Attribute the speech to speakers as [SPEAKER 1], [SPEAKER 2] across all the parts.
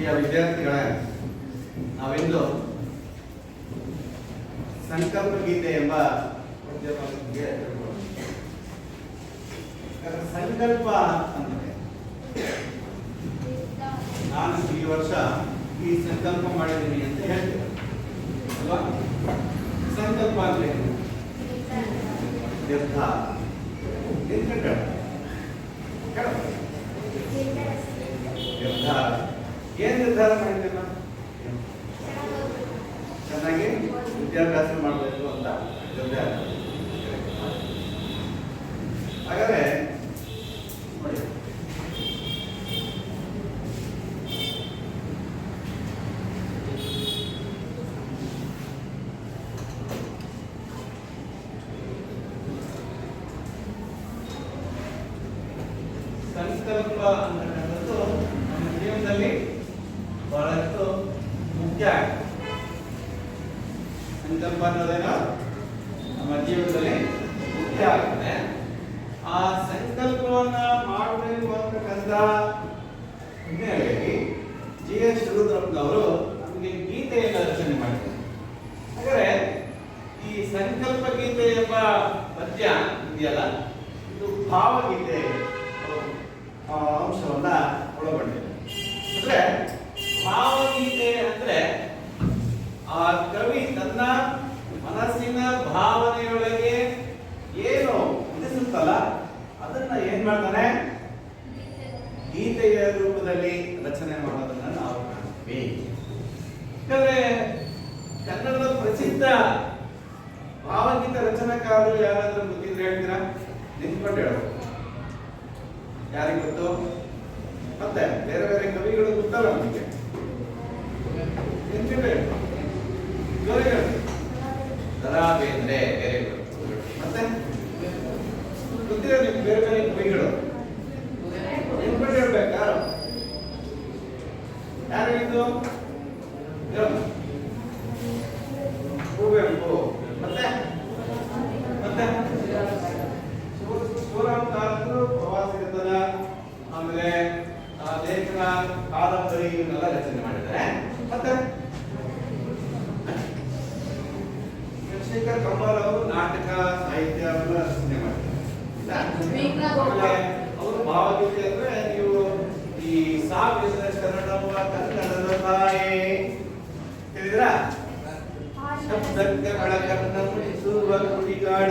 [SPEAKER 1] ಪ್ರಿಯ ವಿದ್ಯಾರ್ಥಿಗಳೇ, ನಾವಿಂದು ಸಂಕಲ್ಪ ಗೀತೆ ಎಂಬ ಪದ್ಯದ ಬಗ್ಗೆ ತಿಳ್ಕೊಳ್ಳೋಣ. ಸಂಕಲ್ಪ ಅಂದರೆ ನಾನು ಈ ವರ್ಷ ಈ ಸಂಕಲ್ಪ ಮಾಡಿದ್ದೀನಿ ಅಂತ ಹೇಳ್ತೇನೆ ಅಲ್ವಾ? ಸಂಕಲ್ಪ ಅಂದ್ರೆ ನಿರ್ಧಾರ. ನಿರ್ಧಾರ ಏನ್ ನಿರ್ಧಾರ ಮಾಡಿದ್ದೇವೆ ನಾವು? ಚೆನ್ನಾಗಿ ವಿದ್ಯಾಭ್ಯಾಸ ಮಾಡಬೇಕು ಅಂತ ನಿರ್ಧಾರ. ಹಾಗಾದ್ರೆ ನೋಡಿ, ಸಂಕಲ್ಪ ಅಂತಕ್ಕಂಥದ್ದು ನಮ್ಮ ಜೀವನದಲ್ಲಿ ಬಹಳಷ್ಟು ಮುಖ್ಯ. ಸಂಕಲ್ಪ ಅನ್ನೋದೇನೋ ನಮ್ಮ ಜೀವನದಲ್ಲಿ ಮುಖ್ಯ ಆಗ್ತದೆ. ಆ ಸಂಕಲ್ಪವನ್ನ ಮಾಡಬೇಕು ಅಂತಕ್ಕಂಥ ಹಿನ್ನೆಲೆಯಲ್ಲಿ GS ಶಿವರುದ್ರಪ್ಪನವರು ನಮಗೆ ಗೀತೆಯನ್ನು ರಚನೆ ಮಾಡಿದ್ದಾರೆ. ಹಾಗಾದ್ರೆ ಈ ಸಂಕಲ್ಪ ಗೀತೆ ಎಂಬ ಪದ್ಯ ಇದೆಯಲ್ಲ, ಇದು ಭಾವಗೀತೆ ಅಂಶವನ್ನ ಒಳಗೊಂಡಿದೆ. ಅಂದ್ರೆ ಭಾವಗೀತೆ ಅಂದ್ರೆ ಆ ಕವಿ ತನ್ನ ಮನಸ್ಸಿನ ಭಾವನೆಯೊಳಗೆ ಏನು ಉದಿಸುತ್ತಲ್ಲ ಅದನ್ನ ಏನ್ ಮಾಡ್ತಾನೆ, ಗೀತೆಯ ರೂಪದಲ್ಲಿ ರಚನೆ ಮಾಡೋದನ್ನ ನಾವು ಕಾಣ್ತೀವಿ. ಯಾಕಂದ್ರೆ ಕನ್ನಡದ ಪ್ರಸಿದ್ಧ ಭಾವಗೀತ ರಚನಾಕಾರರು ಯಾರಾದ್ರೂ ಗೊತ್ತಿದ್ರೆ ಹೇಳ್ತೀರಾ? ನಿಂತ್ಕೊಂಡು ಹೇಳಬಹುದು. ಯಾರಿಗೆ ಗೊತ್ತು? ಮತ್ತೆ ಬೇರೆ ಬೇರೆ ಕವಿಗಳು ಗೊತ್ತಲ್ಲ ನಮಗೆ. ದರಾ ಬೇಂದ್ರೆ ಬೇರೆ ಮತ್ತೆ ಗೊತ್ತಿರೋ ನಿಮ್ಗೆ ಬೇರೆ ಬೇರೆ ಕವಿಗಳು ನಿಂತ್ಕೊಂಡು ಹೇಳ್ಬೇಕು. ಯಾರು ಯಾರು ಹೇಳಿದ್ದು? ಕುವೆಂಪು. ಮತ್ತೆ ಮತ್ತೆ ಶಿವರಾಮಕಾರರು ಪ್ರವಾಸಿಗತನ, ಆಮೇಲೆ ಲೇಖನ, ಕಾದಂಬರಿ ಇವನ್ನೆಲ್ಲ ರಚನೆ ಮಾಡಿದ್ದಾರೆ. ಮತ್ತೆ ಚಂದ್ರಶೇಖರ್ ಕಂಬಾರ್ ಅವರು ನಾಟಕ ಸಾಹಿತ್ಯವನ್ನು ರಚನೆ ಮಾಡಿದ್ದಾರೆ. ಅವರು ಭಾವಗೀತೆ ಅಂದ್ರೆ ನೀವು ಈ ಸಾವಿರ ಶರಣವ ಕನ್ನಡದ ತಾಯೇ ಹೇಳಿದ್ರ, ಶಬ್ದಕ್ಕೆ ಬೆಳಕನ್ನ ಮುಡಿಸುವ ಕುಡಿಗಾಡ,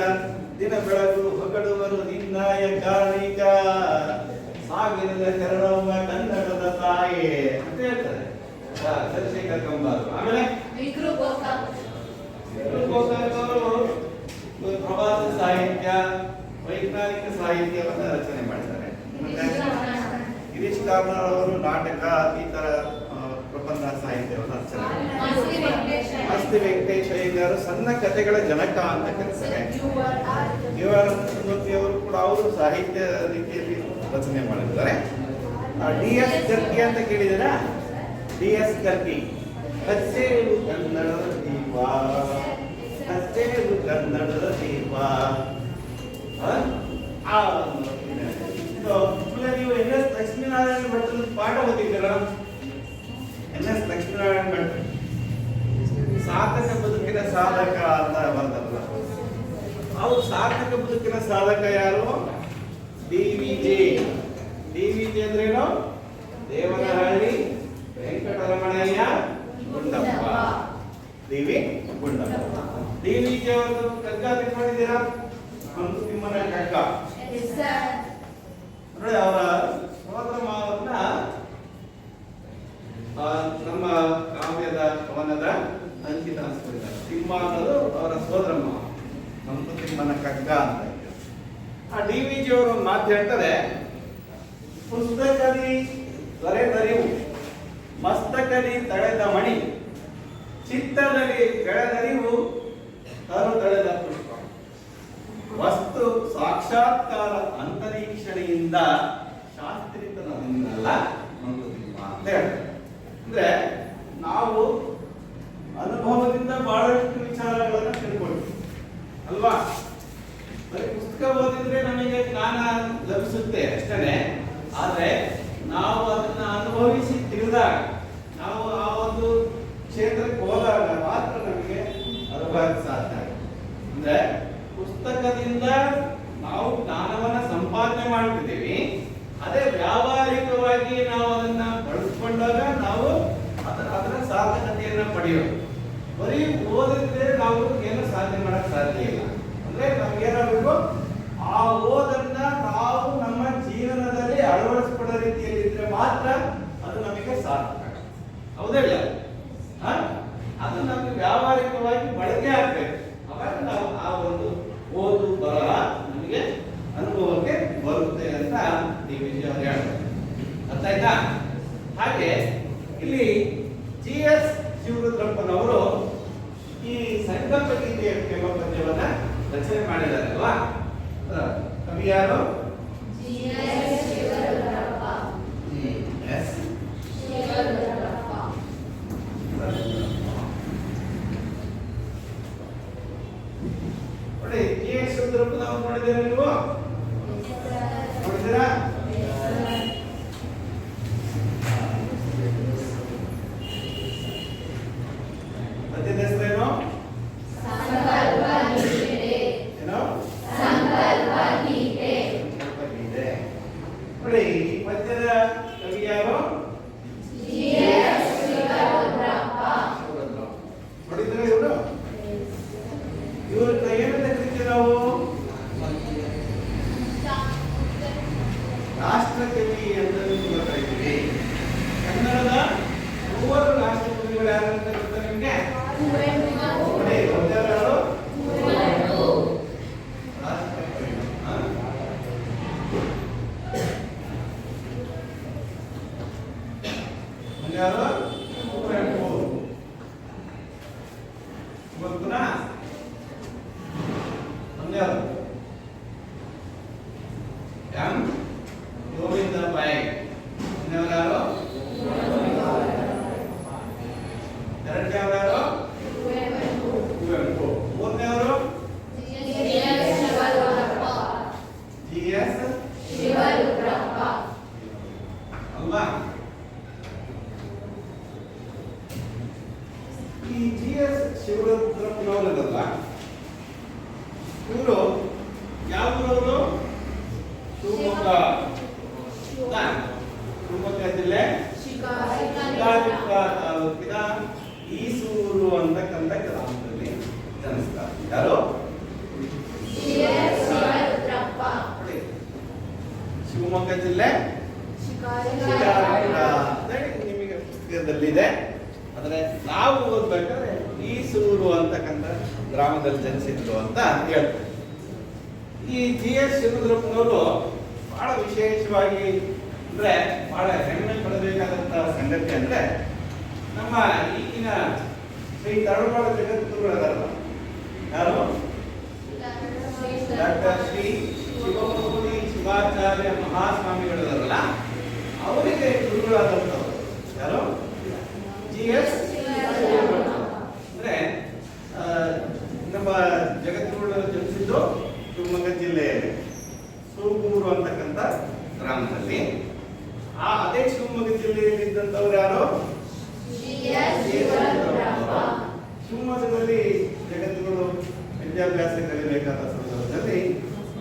[SPEAKER 1] ದಿನ ಬೆಳಗು ಹೊಗಡುವರು ನಿನ್ನಾಯ ಕಾರಣಿಕ, ಸಾವಿರದ ಶರಣವ ಕನ್ನಡದ ತಾಯೇ ಅಂತ ಹೇಳ್ತಾರೆ ಚಂದ್ರಶೇಖರ್ ಕಂಬಾರ್. ಆಮೇಲೆ ಪ್ರವಾಸ ಸಾಹಿತ್ಯ, ವೈಜ್ಞಾನಿಕ ಸಾಹಿತ್ಯವನ್ನು ರಚನೆ ಮಾಡಿದ್ದಾರೆ. ಗಿರೀಶ್ ಕಾರ್ನಾಡ್ ಅವರು ನಾಟಕ ಈ ತರ ಪ್ರಬಂಧ ಸಾಹಿತ್ಯವನ್ನು ರಚನೆ ಮಾಡಿದ್ದಾರೆ. ಮಾಸ್ತಿ ವೆಂಕಟೇಶ ಅಯ್ಯಂಗಾರು ಸಣ್ಣ ಕಥೆಗಳ ಜನಕ ಅಂತ ಕರೀತಾರೆ. ಅವರು ಕೂಡ ಅವರು ಸಾಹಿತ್ಯ ರೀತಿಯಲ್ಲಿ ರಚನೆ ಮಾಡಿದ್ದಾರೆ. DS ಕರ್ಕಿ ಅಂತ ಕೇಳಿದಿರ? DS ಕರ್ಕಿ ಹಚ್ಚೇರು ಕನ್ನಡದ ದೀಪ, ಹಚ್ಚೇರು ಕನ್ನಡದ ದೀಪ. ನೀವು NS ಲಕ್ಷ್ಮೀನಾರಾಯಣ ಭಟ್ಟ ಪಾಠ ಓದಿದ್ದೀರ? NS ಲಕ್ಷ್ಮೀನಾರಾಯಣ ಭಟ್ ಸಾರ್ಥಕ ಬದುಕಿನ ಸಾಧಕ ಅಂತ ಬಂದಲ್ಲ. ಅವ್ರು ಸಾರ್ಥಕ ಬದುಕಿನ ಸಾಧಕ ಯಾರು? DVJ. DVJ ಅಂದ್ರೇನು? ದೇವನಹಳ್ಳಿ ವೆಂಕಟರಮಣಯ್ಯ ಗುಂಡಪ್ಪ. DV ಗುಂಡಪ್ಪ. DVJ ಅವರು ಕಗ್ಗ ತಿಳ್ಕೊಂಡಿದ್ದೀರಾ? ಮಂಕುತಿಮ್ಮನ ಕಗ್ಗ. ನೋಡಿ, ಅವರ ಸೋದರ ಮಾವನ್ನ ನಮ್ಮ ಕಾವ್ಯದ ಕವನದ ಅಂಕಿತ ಅನ್ಸ್ಬಿಟ್ಟಿದ್ದಾರೆ. ತಿಮ್ಮ ಅನ್ನೋದು ಅವರ ಸೋದರ ಮಾವ, ಮಂಕುತಿಮ್ಮನ ಕಗ್ಗ ಅಂತ. ಆ DVJ ಅವರು ಒಂದು ಮಾತು ಹೇಳ್ತಾರೆ, ಪುಸ್ತಕದಿ ದೊರೆತರಿವು, ಮಸ್ತಕದಿ ತಳೆದ ಮಣಿ, ಚಿತ್ತದಲ್ಲಿ ಬೆಳೆದರಿವು, ತರು ತಳೆದ ಪುಷ್ಪ, ವಸ್ತು ಸಾಕ್ಷಾತ್ಕಾರ ಅಂತರೀಕ್ಷಣೆಯಿಂದ ಶಾಸ್ತ್ರೀತನದಿಂದಲ್ಲ ಮಂಕುತಿಮ್ಮ ಅಂತ ಹೇಳ್ತಾರೆ. ಅಂದ್ರೆ ನಾವು ಅನುಭವದಿಂದ ಬಹಳಷ್ಟು ವಿಚಾರಗಳನ್ನ ತಿಳ್ಕೊಳ್ತೀವಿ ಅಲ್ವಾ? ಬರೀ ಪುಸ್ತಕ ಓದಿದ್ರೆ ನಮಗೆ ಜ್ಞಾನ ಲಭಿಸುತ್ತೆ ಅಷ್ಟೇ. ಆದ್ರೆ ನಾವು ಅದನ್ನ ಅನುಭವಿಸಿ ತಿಳಿದಾಗ ಬದುಕುವಾಗ ಸಾಧ್ಯ. ಅಂದ್ರೆ ಪುಸ್ತಕದಿಂದ ನಾವು ಜ್ಞಾನವನ್ನ ಸಂಪಾದನೆ ಮಾಡ್ತಿದ್ದೀವಿ, ಅದೇ ವ್ಯಾವಹಾರಿಕವಾಗಿ ನಾವು ಅದನ್ನ ಬಳಸ್ಕೊಂಡಾಗ ನಾವು ಅದರ ಸಾರ್ಥಕತೆಯನ್ನ ಪಡೆಯೋದು. ಬರೀ ಓದಿದ್ರೆ ನಾವು ಏನು ಸಾಧನೆ ಮಾಡಕ್ ಸಾಧ್ಯ ಇಲ್ಲ. ಅಂದ್ರೆ ನಮ್ಗೇನಾಗಬೇಕು, ಆ ಓದನ್ನ ನಾವು ನಮ್ಮ ಜೀವನದಲ್ಲಿ ಅಳವಡಿಸ್ಕೊಳ್ಳೋ ರೀತಿಯಲ್ಲಿ ಇದ್ರೆ ಮಾತ್ರ ಅದು ನಮಗೆ ಸಾರ್ಥಕ. ಹೌದಿಲ್ಲ? ಅದು ನಮಗೆ ವ್ಯಾವಹಾರಿಕವಾಗಿ ಬಳಕೆ ಆಗ್ಬೇಕು. ಅವಾಗ ನಾವು ಆ ಒಂದು ಓದು ಬರಹ ನಮಗೆ ಅನುಭವಕ್ಕೆ ಬರುತ್ತೆ ಅಂತ ಈ ವಿಷಯ ಹೇಳ್ತಾರೆ. ಅರ್ಥ ಆಯ್ತಾ? ಹಾಗೆ ಇಲ್ಲಿ GS ಶಿವರುದ್ರಪ್ಪನವರು ಈ ಸಂಕಲ್ಪ ಗೀತೆ ಎಂಬ ಪದ್ಯವನ್ನ ರಚನೆ ಮಾಡಿದ್ದಾರೆ ಅಲ್ವಾ? ಕವಿ ಯಾರು?
[SPEAKER 2] GS ಶಿವರುದ್ರಪ್ಪ.
[SPEAKER 1] GS
[SPEAKER 2] ಶಿವರುದ್ರಪ್ಪ.
[SPEAKER 1] ನೋಡಿ, GS ಶಿವರುದ್ರಪ್ಪನವರು ನೋಡಿದ್ದೀರಾ ನೀವು? ನೋಡಿದ್ದೀರಾ? ಪದ್ಯದ ಹೆಸರೇನು?
[SPEAKER 2] ಸಂಕಲ್ಪ ಗೀತೆ.
[SPEAKER 1] ಏನು?
[SPEAKER 2] ಸಂಕಲ್ಪ ಗೀತೆ.
[SPEAKER 1] ಸಂಕಲ್ಪ ಗೀತೆ. ನೋಡಿ, ಈ ಪದ್ಯದ ಕವಿ ಯಾರು?
[SPEAKER 2] GS ಶಿವರುದ್ರಪ್ಪ.
[SPEAKER 1] ನೋಡಿದ್ರೆ ಇವರು ಏನಂತ ಕರಿತೀವಿ ನಾವು? ರಾಷ್ಟ್ರಕವಿ ಅಂತ ಕರಿತೀವಿ. ಕನ್ನಡದ ಮೂವರು ರಾಷ್ಟ್ರಕವಿಗಳು ಯಾರು ಅಂತ ಗೊತ್ತಾ ನಿಮ್ಗೆ? ನೋಡಿ, ಒಂದೆರಡು ರಾಷ್ಟ್ರಕವಿಗಳು. ಒಂದ್ಯಾರು? ಕುವೆಂಪು. ಗೊತ್ತುನಾ? ಒಂದ್ಯಾರು? ಎಂ ಗೋವಿಂದ ಪೈ. ಯಾರು? ಎರಡನೇವರು ಯಾರು? ಕುವೆಂಪು. ಮೂರನೇವರು?
[SPEAKER 2] GS ಶಿವರುದ್ರಪ್ಪ.
[SPEAKER 1] GS
[SPEAKER 2] ಶಿವರುದ್ರಪ್ಪ.
[SPEAKER 1] ಅಲ್ವಾ? ಈ GS ಶಿವರುದ್ರಪ್ಪನವರಲ್ಲ, ಇವರು ಯಾವ ಊರವರು? ಶಿವಮೊಗ್ಗ. ಶಿವಮೊಗ್ಗ ಜಿಲ್ಲೆ ಶಿಕಾರಿಪುರ ತಾಲೂಕಿನ ಈಸೂರು ಅಂತಕ್ಕಂಥ ಗ್ರಾಮದಲ್ಲಿ ಜನಿಸ್ತಾರೆ. ಯಾರು?
[SPEAKER 2] GS ಶಿವರುದ್ರಪ್ಪ.
[SPEAKER 1] ನೋಡಿ, ಶಿವಮೊಗ್ಗ ಜಿಲ್ಲೆ ಶಿಕಾರಿಪುರ ಅಂತ ನಿಮಗೆ ಪುಸ್ತಕದಲ್ಲಿದೆ. ಆದರೆ ನಾವು ಓದ್ಬೇಕಾದ್ರೆ ಈಸೂರು ಅಂತಕ್ಕಂಥ ಗ್ರಾಮದಲ್ಲಿ ಜನಿಸಿದ್ರು ಅಂತ ಹೇಳ್ತಾರೆ. ಈ GS ಶಿವರುದ್ರಪ್ಪನವರು ಬಹಳ ವಿಶೇಷವಾಗಿ ಅಂದ್ರೆ ಬಹಳ ಹೆಮ್ಮೆ ಪಡಬೇಕಾದಂತ ಸಂಗತಿ ಅಂದ್ರೆ ನಮ್ಮ ಈಗಿನ ಶ್ರೀ ತರಳಬಾಳು ಜಗದ್ಗುರುಗಳಾರಲ್ಲ, ಯಾರು? ಡಾಕ್ಟರ್ ಶ್ರೀ ಶಿವಮೂರ್ತಿ ಶಿವಾಚಾರ್ಯ ಮಹಾಸ್ವಾಮಿಗಳಾರಲ್ಲ, ಅವರಿಗೆ ಗುರುಗಳಾದಂಥವ್ರು ಯಾರು? GS ಅಂದ್ರೆ ನಮ್ಮ ಜಗದ್ಗುರುಗಳು ಜನಿಸಿದ್ದು ಶಿವಮೊಗ್ಗ ಜಿಲ್ಲೆಯಲ್ಲಿ ಸೂಗೂರು ಅಂತಕ್ಕಂಥ ಗ್ರಾಮದಲ್ಲಿ. ಅದೇ ಶಿವಮೊಗ್ಗ ಜಿಲ್ಲೆಯಲ್ಲಿ ಇದ್ದಂಥವ್ರು ಯಾರು?
[SPEAKER 2] GS ಶಿವರುದ್ರಪ್ಪ.
[SPEAKER 1] ಶಿವಮೊಗ್ಗದಲ್ಲಿ ಜಗದ್ಗುರು ವಿದ್ಯಾಭ್ಯಾಸ ಕಲಿಬೇಕಾದ ಸಂದರ್ಭದಲ್ಲಿ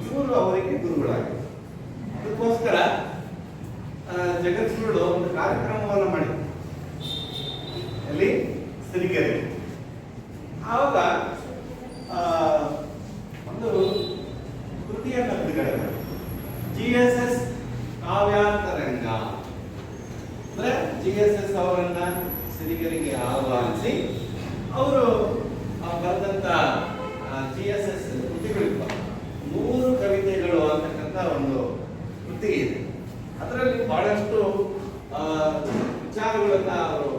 [SPEAKER 1] ಇವರು ಅವರಿಗೆ ಗುರುಗಳಾಗಿದ್ದಾರೆ. ಅದಕ್ಕೋಸ್ಕರ ಜಗದ್ಗುರುಗಳು ಒಂದು ಕಾರ್ಯಕ್ರಮವನ್ನು ಮಾಡಿದ್ರು ಅಲ್ಲಿ ಸಿರಿಗೆರೆ. ಆವಾಗ ಒಂದು ಕೃತಿಯನ್ನು ಬಿಡುಗಡೆ ಮಾಡಿ GSS ಕಾವ್ಯಾಂತರಂಗ ಅಂದ್ರೆ GSS ಅವರನ್ನ ಸಿರಿಗೆರೆಗೆ ಆಹ್ವಾನಿಸಿ ಅವರು ಬರೆದಂತ GSS ಕೃತಿಗಳಿವೆ. 3 ಕವಿತೆಗಳು ಅಂತಕ್ಕಂಥ ಒಂದು ಕೃತಿ ಇದೆ. ಅದರಲ್ಲಿ ಬಹಳಷ್ಟು ವಿಚಾರಗಳನ್ನ ಅವರು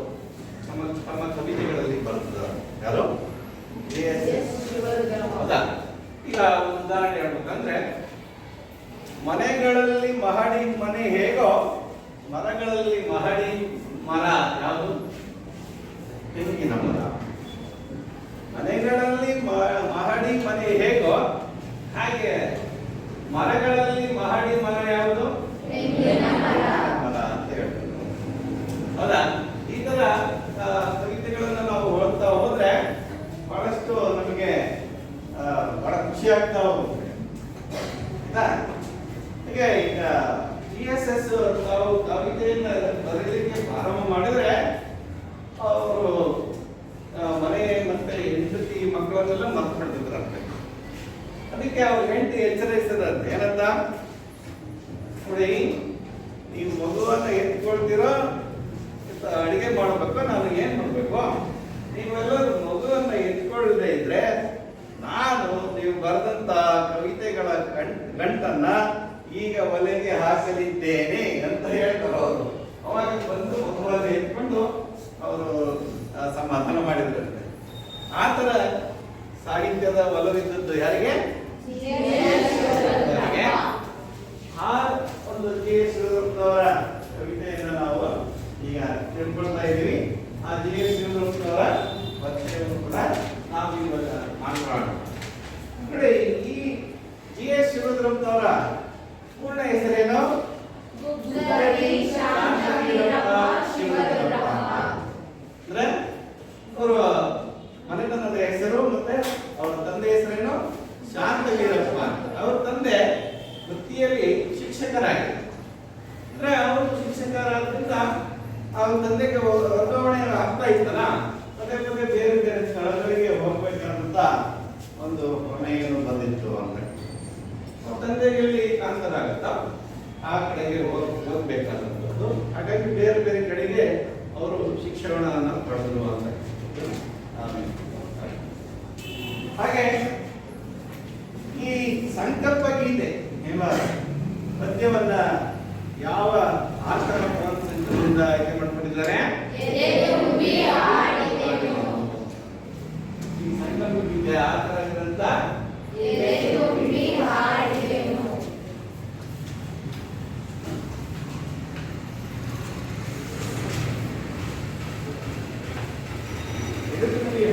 [SPEAKER 1] ತಮ್ಮ ಕವಿತೆಗಳಲ್ಲಿ ಬರೆದಿದ್ದಾರೆ. ಯಾರು? GSS
[SPEAKER 2] ಶಿವರುದ್ರಪ್ಪ.
[SPEAKER 1] ಹೌದಾ? ಈಗ ಒಂದು ಉದಾಹರಣೆ ಹೇಳ್ಬೇಕಂದ್ರೆ, ಮನೆಗಳಲ್ಲಿ ಮಹಡಿ ಮನೆ ಹೇಗೋ ಮರಗಳಲ್ಲಿ ಮಹಡಿ ಮರ ಯಾವುದು? ತೆಂಗಿನ ಮರ. ಮನೆಗಳಲ್ಲಿ ಮಹಡಿ ಮನೆ ಹೇಗೋ ಹಾಗೆ ಮರಗಳಲ್ಲಿ ಮಹಡಿ ಮರ ಯಾವುದು?
[SPEAKER 2] ತೆಂಗಿನ ಮರ.
[SPEAKER 1] ಮರ ಅಂತ ಹೇಳ್ತಾರೆ. ಹೌದಾ? ಈ ತರ ಕವಿತೆಗಳನ್ನ ನಾವು ಓದ್ತಾ ಹೋದ್ರೆ ಬಹಳಷ್ಟು ನಮಗೆ ಈಗ GSS ತಾವು ಕವಿತೆಯನ್ನ ಬರೀಲಿಕ್ಕೆ ಪ್ರಾರಂಭ ಮಾಡಿದ್ರೆ ಅವರು ಮನೆ ಮತ್ತೆ ಹೆಂಡತಿ ಮಕ್ಕಳನ್ನೆಲ್ಲ ಮರ್ತು ಬಿಡ್ತಿದ್ರಂತೆ. ಅದಕ್ಕೆ ಅವ್ರ ಹೆಂಡತಿ ಎಚ್ಚರಿಸಿದ್ರಂತೆ, ಏನಂತ ನೋಡಿ, ನೀವು ಮಗುವನ್ನ ಎತ್ಕೊಳ್ತಿರೋ ಅಡಿಗೆ ಮಾಡಬೇಕು, ನಾನು ಏನ್ ಮಾಡ್ಬೇಕು, ನೀವೆಲ್ಲರೂ ಮಗುವನ್ನ ಎತ್ಕೊಳ್ಳದೆ ಇದ್ರೆ ನಾನು ನೀವು ಬರೆದಂತ ಕವಿತೆಗಳ ಗಂಟನ್ನ ಈಗ ಒಲೆಗೆ ಹಾಕಲಿದ್ದೇನೆ ಅಂತ ಹೇಳ್ತಾರೆ ಅವರು. ಅವಾಗ ಬಂದು ಮಗುವನ್ನು ಎತ್ಕೊಂಡು ಅವರು ಸಮಾಧಾನ ಮಾಡಿದ್ರಂತೆ. ಆ ತರ ಸಾಹಿತ್ಯದ ಒಲವಿದ್ದದ್ದು ಯಾರಿಗೆ? ಆ ಒಂದು GS ಶಿವರುದ್ರಪ್ಪನವರ ಕವಿತೆಯನ್ನು ನಾವು ಈಗ ತಿಳ್ಕೊಳ್ತಾ ಇದ್ದೀವಿ. ಆ GS ಶಿವರುದ್ರಪ್ಪನವರ ಪರಿಚಯವನ್ನು ಕೂಡ ನಾವು ಇವಾಗ ಮಾತನಾಡೋಣ. ನೋಡಿ, ಈ GS ಶಿವರುದ್ರಪ್ಪನವರ ಪೂರ್ಣ ಹೆಸರೇನು? ಅಂದ್ರೆ ಅವರು ಮನೆತನದ ಹೆಸರು ಮತ್ತೆ ಅವರ ತಂದೆ ಹೆಸರೇನು? ಶಾಂತವೀರಪ್ಪ ಅಂತ. ಅವ್ರ ತಂದೆ ವೃತ್ತಿಯಲ್ಲಿ ಶಿಕ್ಷಕರಾಗಿದ್ದಾರೆ. ಅಂದ್ರೆ ಅವರು ಶಿಕ್ಷಕರಾದ್ರಿಂದ ಅವ್ರ ತಂದೆಗೆ ವರ್ಗಾವಣೆ ಆಗ್ತಾ ಇತ್ತಲ್ಲ, ಪದೇ ಪದೇ ಬೇರೆ ಬೇರೆ ಸ್ಥಳಗಳಿಗೆ ಹೋಗ್ಬೇಕಂತ ಒಂದು ಹೊಣೆಯನ್ನು ಬಂದಿತ್ತು. ಅಂದ್ರೆ ತಂದೆಗೆ ಕಾನ್ಸರ್ ಆಗುತ್ತಾ ಆ ಕಡೆಗೆ ಹೋಗ್ಬೇಕಾದಂಥದ್ದು. ಹಾಗಾಗಿ ಬೇರೆ ಬೇರೆ ಕಡೆಗೆ ಅವರು ಶಿಕ್ಷಣವನ್ನು ಪಡೆದರು ಅಂತ. ಹಾಗೆ ಈ ಸಂಕಲ್ಪ ಗೀತೆ ಎಂಬ ಪದ್ಯವನ್ನ ಯಾವ ಆಕರ ಪ್ರವಚನದಿಂದ ಆಯ್ಕೆ ಮಾಡ್ಕೊಂಡಿದ್ದಾರೆ? ಈ ಸಂಕಲ್ಪ ಗೀತೆ ಆಕರ ಗ್ರಂಥ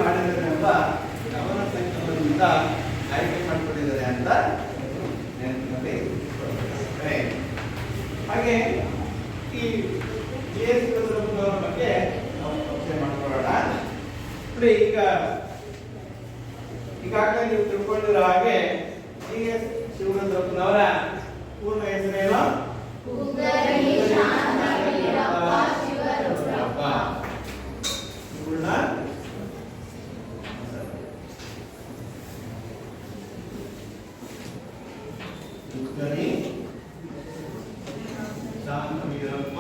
[SPEAKER 1] ಹಾಡಿದಂತ ಕವನ ಸಂಕಲನದಿಂದ ಆಯ್ಕೆ ಮಾಡಿಕೊಂಡಿದ್ದಾರೆ ಅಂತ ನೆನಪಿನಲ್ಲಿ. ಹಾಗೆ ಈ GS ಶಿವರುದ್ರಪ್ಪನವರ ಬಗ್ಗೆ ನಾವು ಪರಿಚಯ ಮಾಡ್ಕೊಳ್ಳೋಣ. ನೋಡಿ, ಈಗಾಗಲೇ ನೀವು ತಿಳ್ಕೊಂಡಿರೋ ಹಾಗೆ GS ಶಿವರುದ್ರಪ್ಪನವರ ಪೂರ್ಣ ಹೆಸರೇನು? ಪೂರ್ಣ ಉತ್ತರಿ ಶಾಂತವೀರಪ್ಪ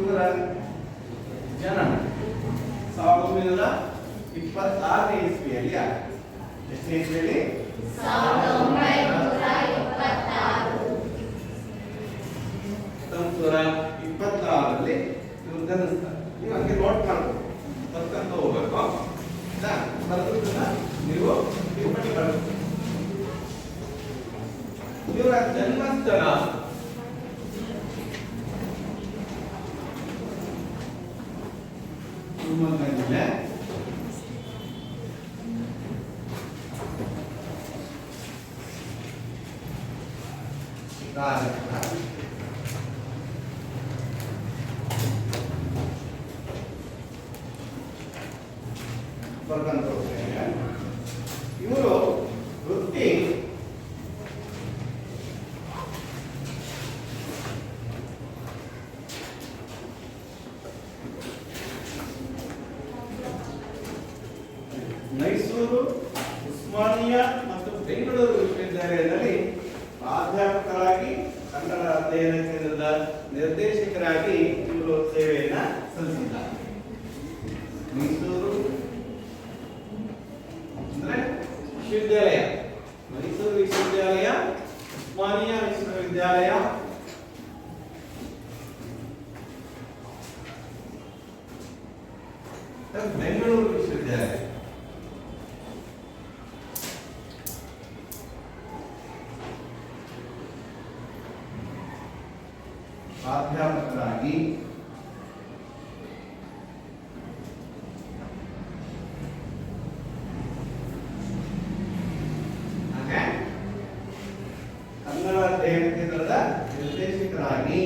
[SPEAKER 1] ಇವರ ಜನನ 1926ನೇ ಇಸ್ವಿಯಲ್ಲಿ ಆಗಿದೆ. ಎಷ್ಟನೇ ಇಸ್ವಿಯಲ್ಲಿ? 1926ರಲ್ಲಿ ಇವರು ಜನಿಸ್ತಾರೆ. ನೀವು ಹಂಗೆ ನೋಟ್ ಮಾಡ್ಬೇಕು, ಬರ್ಕಂತ ಹೋಗ್ಬೇಕು. ಬರೆದನ್ನ ನೀವು ಟಿಪ್ಪಣಿ ಬರಬೇಕು. ಇವರ ಜನ್ಮಸ್ಥಳ ಶಿವಮೊಗ್ಗ ಜಿಲ್ಲೆ ಬರ್ಕಂತ ಹೋಗ್ತೇನೆ. ಇವರು ವೃತ್ತಿ ಮೈಸೂರು, ಉಸ್ಮಾನಿಯಾ ಮತ್ತು ಬೆಂಗಳೂರು ವಿಶ್ವವಿದ್ಯಾಲಯದಲ್ಲಿ ಪ್ರಾಧ್ಯಾಪಕರಾಗಿ, ಕನ್ನಡ ಅಧ್ಯಯನ ಕೇಂದ್ರದ ನಿರ್ದೇಶಕರಾಗಿ ಇವರು ಸೇವೆಯನ್ನ ಸಲ್ಲಿಸಿದ್ದಾರೆ. ಮೈಸೂರು ಅಂದ್ರೆ ವಿಶ್ವವಿದ್ಯಾಲಯ, ಮೈಸೂರು ವಿಶ್ವವಿದ್ಯಾಲಯ, ಉಸ್ಮಾನಿಯಾ ವಿಶ್ವವಿದ್ಯಾಲಯ, ಬೆಂಗಳೂರು ವಿಶ್ವವಿದ್ಯಾಲಯ. ಪ್ರಾಧ್ಯಾಪಕರಾಗಿ ಕನ್ನಡ ಅಧ್ಯಯನ ಕೇಂದ್ರದ ನಿರ್ದೇಶಕರಾಗಿ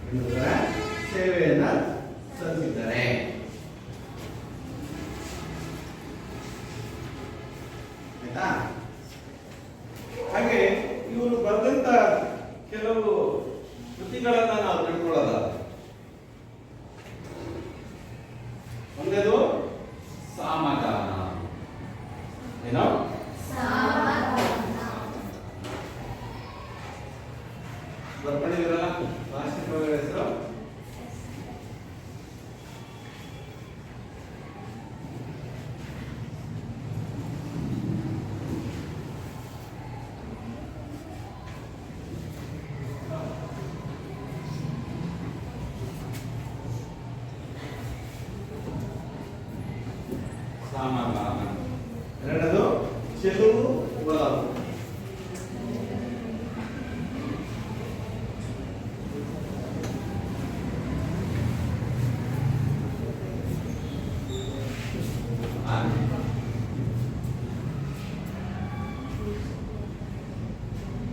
[SPEAKER 1] ಇನ್ನೊಂದರ ಸೇವೆಯನ್ನ ಸಲ್ಲಿಸಿದ್ದಾರೆ. ಆಯ್ತಾ? ಹಾಗೆ ಇವರು ಬರೆದಂತ ಕೆಲವು ಕೃತಿಗಳನ್ನ ನಾವು ತಿಳ್ಕೊಳ್ಳೋದ. ಒಂದೇದು ಸಾಮಗಾನ. ಏನೋ ಬರ್ಕೊಂಡಿದ್ದೀರಲ್ಲ ಭಾಷೆ ಹೆಸರು ಸಾಮಗಾನ. ಎರಡದು ಚೆಲುವು ಒಲವು.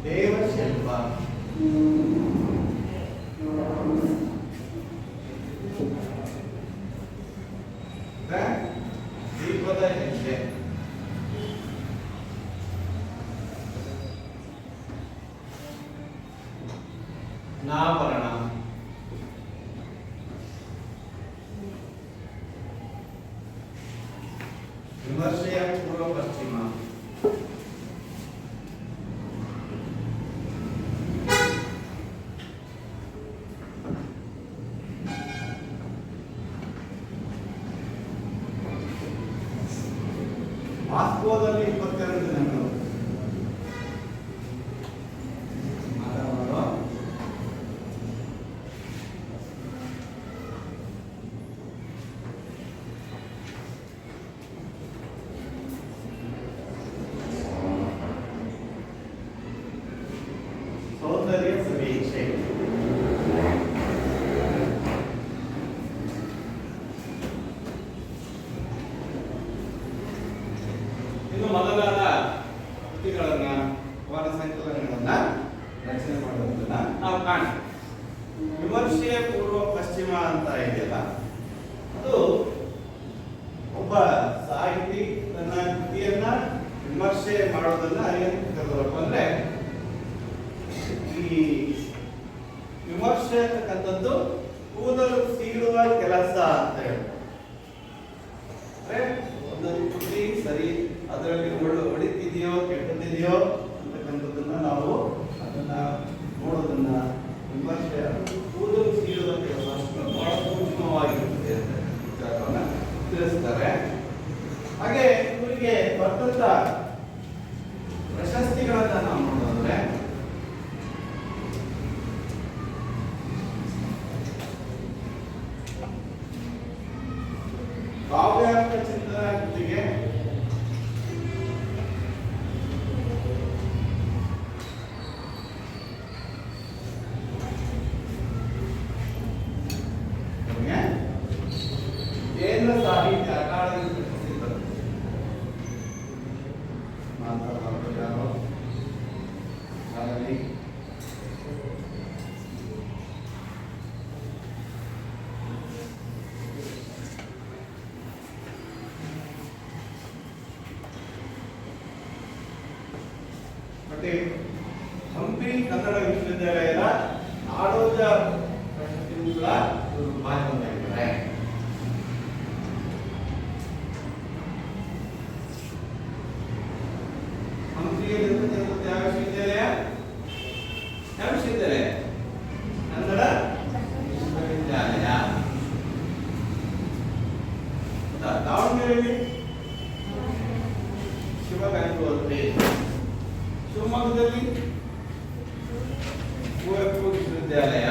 [SPEAKER 1] ದೇವಶಿಲ್ಪ. ದೀಪದ ಹೆಜ್ಜೆ. ನಾಭರಣ. ವಿಮರ್ಶೆಯ ಪೂರ್ವ ಪಶ್ಚಿಮ. ಮಾಸ್ಕೋದಲ್ಲಿ 22 ದಿನಗಳು. ಸೌಂದರ್ಯ ಸಮೀಕ್ಷೆ. ಇನ್ನು ಮೊದಲಾದ ಕೃತಿಗಳನ್ನ ಅವರ ಸಂಕಲನಗಳನ್ನ ರಚನೆ ಮಾಡುವುದನ್ನ ನಾವು ಕಾಣ್ತೀವಿ. ವಿಮರ್ಶೆಯ ಪೂರ್ವ ಪಶ್ಚಿಮ ಅಂತ ಇದೆಯಲ್ಲ, ಅದು ಒಬ್ಬ ಸಾಹಿತಿ ತನ್ನ ಕೃತಿಯನ್ನ ವಿಮರ್ಶೆ ಮಾಡೋದನ್ನ ಏನು ಕರೆದರಪ್ಪ ಅಂದ್ರೆ, ಈ ವಿಮರ್ಶೆ ಅಂತಕ್ಕಂಥದ್ದು ಕೂದಲು ಸೀಳುವ ಕೆಲಸ ಅಂತ ಹೇಳ್ತಾರೆ. ಒಂದೊಂದು ಕೃತಿ ಸರಿ ಅದರಲ್ಲಿ ಒಳಿತಿದೆಯೋ ಕೆಟ್ಟದಿದೆಯೋ ಅಂತಕ್ಕಂಥದ್ದನ್ನ ನಾವು ಅದನ್ನ ನೋಡೋದನ್ನ ವಿಮರ್ಶೆ ಕೂದಲು ಸೀಳುವ ಕೆಲಸ ಅಷ್ಟು ಬಹಳ ಸೂಕ್ಷ್ಮವಾಗಿರುತ್ತದೆ ಅಂತ ವಿಚಾರವನ್ನ ತಿಳಿಸ್ತಾರೆ. ಹಾಗೆ ಇವರಿಗೆ ಬರ್ತಂತ ಪ್ರಶಸ್ತಿಗಳನ್ನ ನಾವು ನೋಡೋದ್ರೆ, ಕಾವ್ಯಾರ್ಥ ಚಿಂತನ ಕೃತಿಗೆ ಕೇಂದ್ರ ಸಾಹಿತ್ಯ ಅಕಾಡೆಮಿ ಪ್ರಶಸ್ತಿ ಬರುತ್ತೆ. ಯಾರೋ ಹಾಗಾಗಿ ಮತ್ತೆ ಹಂಪಿ ಕನ್ನಡ ವಿಶ್ವವಿದ್ಯಾಲಯದ ನಾಡೋಜ ಪ್ರಶಸ್ತಿ ಕೂಡ ಇವರು ಭಾಗವಹಿಸಿದ್ದಾರೆ. ಹಂಪಿಯಲ್ಲಿರ್ತಕ್ಕಂಥ ಯಾವ ವಿಶ್ವವಿದ್ಯಾಲಯ? ಯಾವ ವಿಶ್ವವಿದ್ಯಾಲಯ? ಕನ್ನಡ ವಿಶ್ವವಿದ್ಯಾಲಯ. ದಾವಣಗೆರೆಯಲ್ಲಿ ಶಿವಗಾಂಧಿ. ಶಿವಮೊಗ್ಗದಲ್ಲಿ ಕುವೆಂಪು ವಿಶ್ವವಿದ್ಯಾಲಯ.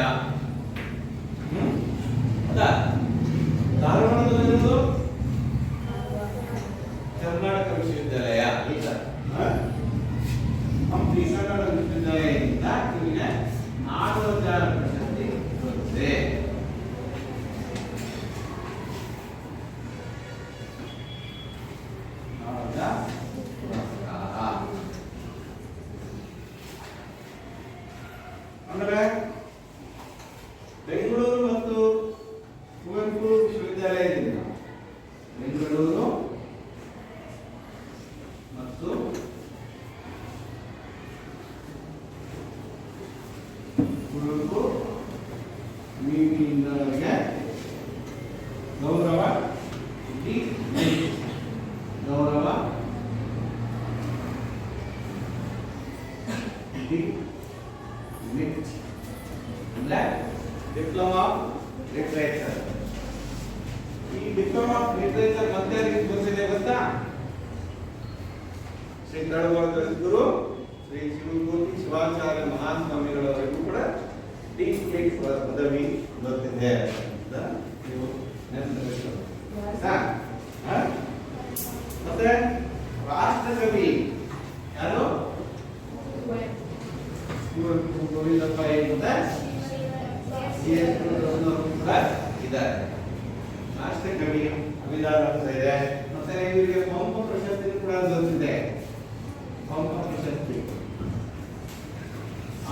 [SPEAKER 1] ಬೆಂಗಳೂರು ಮತ್ತು ಕುವೆಂಪು ವಿಶ್ವವಿದ್ಯಾಲಯದಿಂದ ಬೆಂಗಳೂರು ಮತ್ತು ಕುವೆಂಪು ವಿವಿಯಿಂದ ಗೌರವ ಗೌರವ ಡಿಪ್ಲೊಮಾ ಆಫ್ ಲಿಟರೇಚರ್. ಈ ಡಿಪ್ಲೊಮಾ ಆಫ್ ಲಿಟರೇಚರ್ ಮತ್ತೆ ಗೊತ್ತಿದೆ ಗೊತ್ತಾ? ಶ್ರೀ ತಳವಾರ ಶ್ರೀ ಶಿವಮೂರ್ತಿ ಶಿವಾಚಾರ್ಯ ಮಹಾಸ್ವಾಮಿಗಳವರೆಗೂ ಕೂಡ ಡಿ.ಲಿಟ್ ಪದವಿ ಗೊತ್ತಿದೆ ಅಂತ ನೀವು ನೆನಪಿಸಬೇಕು. ಮತ್ತೆ ರಾಷ್ಟ್ರಕವಿ ಯಾರು? ಕುವೆಂಪು ಗೋವಿಂದಪ್ಪ ಮತ್ತೆ ಕೂಡ ಇದ್ದಾರೆ. ರಾಷ್ಟ್ರಕವಿ ಅಭಿದಾನ ಇದೆ. ಮತ್ತೆ ಇವರಿಗೆ ಪಂಪ ಪ್ರಶಸ್ತಿ ಕೂಡ ದೊರೆತಿದೆ. ಪಂಪ ಪ್ರಶಸ್ತಿ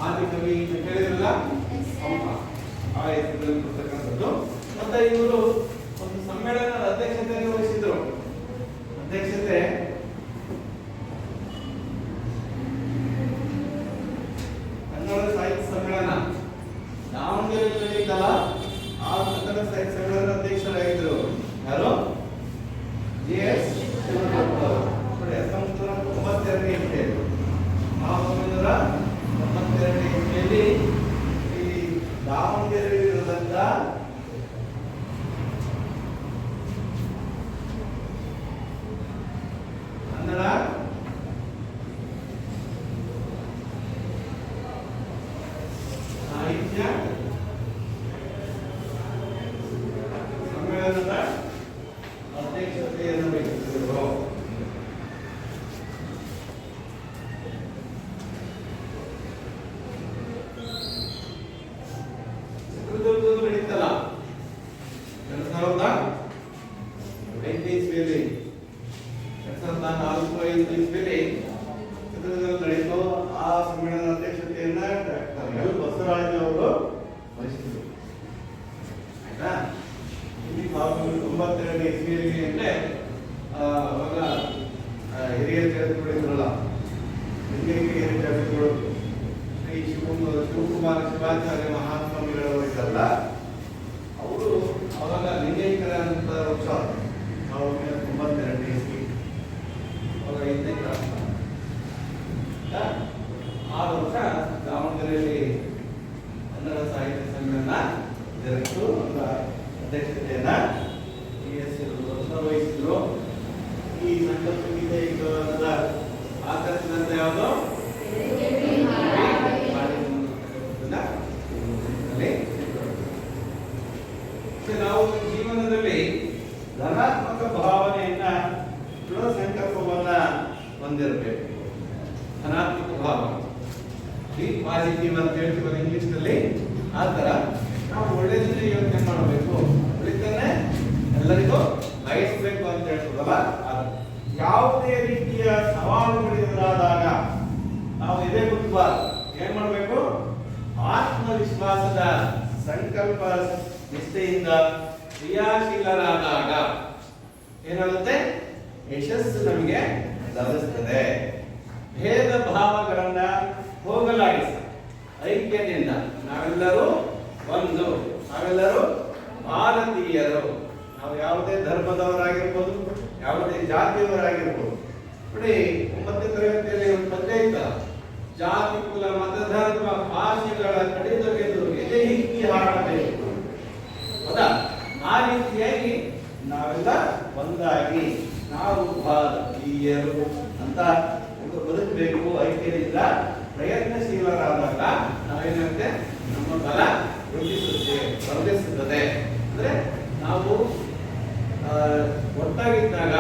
[SPEAKER 1] ಆದಿಕವಿ ಹೇಳಿದ್ರಲ್ಲ ಪಂಪ ಆ ಹೆಸರಲ್ಲಿ ಕೊಡ್ತಕ್ಕಂಥದ್ದು. ಮತ್ತೆ ಇವರು ಒಂದು ಸಮ್ಮೇಳನದ ಅಧ್ಯಕ್ಷತೆಯನ್ನು ವಹಿಸಿದ್ರು. ಅಧ್ಯಕ್ಷತೆ ಕನ್ನಡ ಸಾಹಿತ್ಯ ಸಮ್ಮೇಳನ ದಾವಣಗೆರೆಯಲ್ಲಿ ಇದ್ದಲ್ಲ, ಆ ಕನ್ನಡ ಸಾಹಿತ್ಯ ಸಮ್ಮೇಳನದ ಅಧ್ಯಕ್ಷರಾಗಿದ್ದರು ಯಾರು? ಜೆ.ಎಸ್. ಶಿವರುದ್ರಪ್ಪ ಅವರು. 1992 ಇಸ್ವಿಯಲ್ಲಿ 1992 ಇಸ್ವಿಯಲ್ಲಿ ಈ ದಾವಣಗೆರೆಯಲ್ಲಿರುವಂತ ಕನ್ನಡ ಸಾಹಿತ್ಯ ಸಮ್ಮೇಳನದ ಅಧ್ಯಕ್ಷತೆಯನ್ನು ವಹಿಸಿದರು. ಚಿತ್ರದುರ್ಗದಲ್ಲಿ ನಡೀತಲ್ಲ 2005 ಇಸ್ವಿಯಲ್ಲಿ 2004-05 ಇಸ್ವಿಯಲ್ಲಿ ಚಿತ್ರದುರ್ಗದಲ್ಲಿ ನಡೆಯಿತು. ಆ ಸಮ್ಮೇಳನ ಅಧ್ಯಕ್ಷತೆಯನ್ನ ಡಾಕ್ಟರ್ ಎಲ್ ಬಸವರಾಜ್ ಅವರು ವಹಿಸಿದರು. ಆಯ್ತಾ? ಇಲ್ಲಿ 1992 ಇಸ್ವಿಯಲ್ಲಿ ಅಂದ್ರೆ ಅವಾಗ ಹಿರಿಯ ಚರಿತ್ರೆಗಳಿದ್ರಲ್ಲ, ಹಿರಿಯ ಚರಿತ್ರೆಗಳು ಶ್ರೀ ಶಿವಕುಮಾರ ಶಿವಾಚಾರ್ಯ ಮಹಾಸ್ವಾಮಿಗಳವರು ಇದ್ದಲ್ಲ, ಅವರು ಅವಾಗ ಲಿಂಗೈಕ್ಯರ ಅಂತ ವರ್ಷ 1992 ಇಸ್ವಿ, ಅವಾಗ 5ನೇ ಕ್ಲಾಸ್. ಆ ವರ್ಷ ದಾವಣಗೆರೆಯಲ್ಲಿ ಕನ್ನಡ ಸಾಹಿತ್ಯ ಸಮ್ಮೇಳನ ಜರುಗಿತು. ಅದರ ಅಧ್ಯಕ್ಷತೆಯನ್ನ ಟಿ.ಎಸ್. ವಹಿಸಿದ್ರು. ಈ ಸಂಕಲ್ಪ ಗೀತೆ ಇದರ ಆಕರ್ಷಣೆ ಯಾವುದು? ನಾವು ಜೀವನದಲ್ಲಿ ಧನಾತ್ಮಕ ಭಾವನೆಯನ್ನ ದೃಢ ಸಂಕಲ್ಪವನ್ನ ಹೊಂದಿರಬೇಕು. ಧನಾತ್ಮಕ ಭಾವನೆ, ಬಿ ಪಾಸಿಟಿವ್ ಅಂತ ಹೇಳ್ತೀವಲ್ಲ ಇಂಗ್ಲಿಷ್ ನಲ್ಲಿ, ಆ ತರ ನಾವು ಒಳ್ಳೆಯದನ್ನೇ ಯೋಚನೆ ಮಾಡಬೇಕು, ಒಳ್ಳೆದನ್ನೇ ಎಲ್ಲರಿಗೂ ಬಯಸಬೇಕು ಅಂತ ಹೇಳ್ತದಲ್ಲ. ಯಾವುದೇ ರೀತಿಯ ಸವಾಲುಗಳು ಎದುರಾದಾಗ ನಾವು ಎದೆ ಕುತ್ತಬಾರದು. ಏನ್ ಮಾಡಬೇಕು? ಆತ್ಮವಿಶ್ವಾಸದ ಸಂಕಲ್ಪ ನಿಷ್ಠೆಯಿಂದ ಕ್ರಿಯಾಶೀಲರಾದಾಗ ಏನಾಗುತ್ತೆ? ಯಶಸ್ಸು ನಮಗೆ ಲಭಿಸುತ್ತದೆ. ಭೇದ ಭಾವಗಳನ್ನ ಹೋಗಲಾಡಿಸಿ ಐಕ್ಯದಿಂದ ನಾವೆಲ್ಲರೂ ಒಂದು, ನಾವೆಲ್ಲರೂ ಭಾರತೀಯರು. ನಾವು ಯಾವುದೇ ಧರ್ಮದವರಾಗಿರ್ಬೋದು, ಯಾವುದೇ ಜಾತಿಯವರಾಗಿರ್ಬೋದು. ನೋಡಿ, 9ನೇ ತರಗತಿಯಲ್ಲಿ ಒಂದು ಪದ್ಯ ಇತ್ತ, ಜಾತಿ ಕುಲ ಮತ ಧರ್ಮ ಭಾಷೆಗಳ ಕಡಿದೊಗೆದು ಎದೆ ಹಿಕ್ಕಿ ಹಾಡಬೇಕು. ಹೌದಾ? ಆ ರೀತಿಯಾಗಿ ನಾವೆಲ್ಲ ಒಂದಾಗಿ ನಾವು ಭಾರತೀಯರು ಅಂತ ಬದುಕಬೇಕು. ಐಕ್ಯದಿಂದ ಪ್ರಯತ್ನಶೀಲರಾದಾಗ ನಾವೇನಂತೆ ನಮ್ಮ ಬಲ ವರ್ಧಿಸುತ್ತದೆ. ಅಂದ್ರೆ ನಾವು ಒಟ್ಟಾಗಿದ್ದಾಗ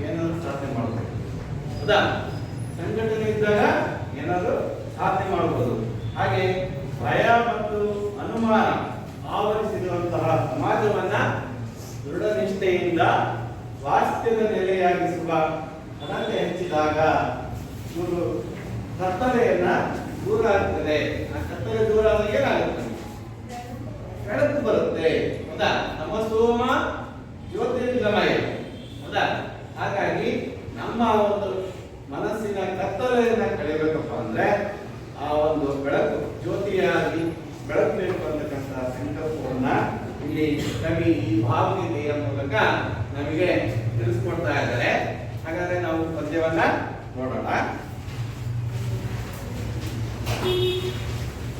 [SPEAKER 1] ಏನಾದ್ರು ಸಾಧನೆ ಮಾಡಬಹುದು. ಹೌದಾ? ಸಂಘಟನೆ ಇದ್ದಾಗ ಏನಾದ್ರು ಸಾಧನೆ ಮಾಡಬಹುದು. ಹಾಗೆ ಭಯ ಮತ್ತು ಅನುಮಾನ ಆವರಿಸಿರುವಂತಹ ಸಮಾಜವನ್ನ ದೃಢ ನಿಷ್ಠೆಯಿಂದ ಸ್ವಾಸ್ಥ್ಯದ ನೆಲೆಯಾಗಿಸುವ ಅಗತ್ಯ ಹೆಚ್ಚಿದಾಗ ಇವರು ಕತ್ತಲೆಯನ್ನ ದೂರ ಆಗ್ತದೆ. ಆ ಕತ್ತಲೆ ದೂರ ಆದಾಗ ಏನಾಗುತ್ತೆ? ಇಲ್ಲಿ ಕವಿ ಈ ಭಾವಗೀತೆಯ ಮೂಲಕ ನಮಗೆ ತಿಳಿಸ್ಕೊಡ್ತಾ ಇದ್ದಾರೆ. ಹಾಗಾದ್ರೆ ನಾವು ಪದ್ಯವನ್ನ ನೋಡೋಣ.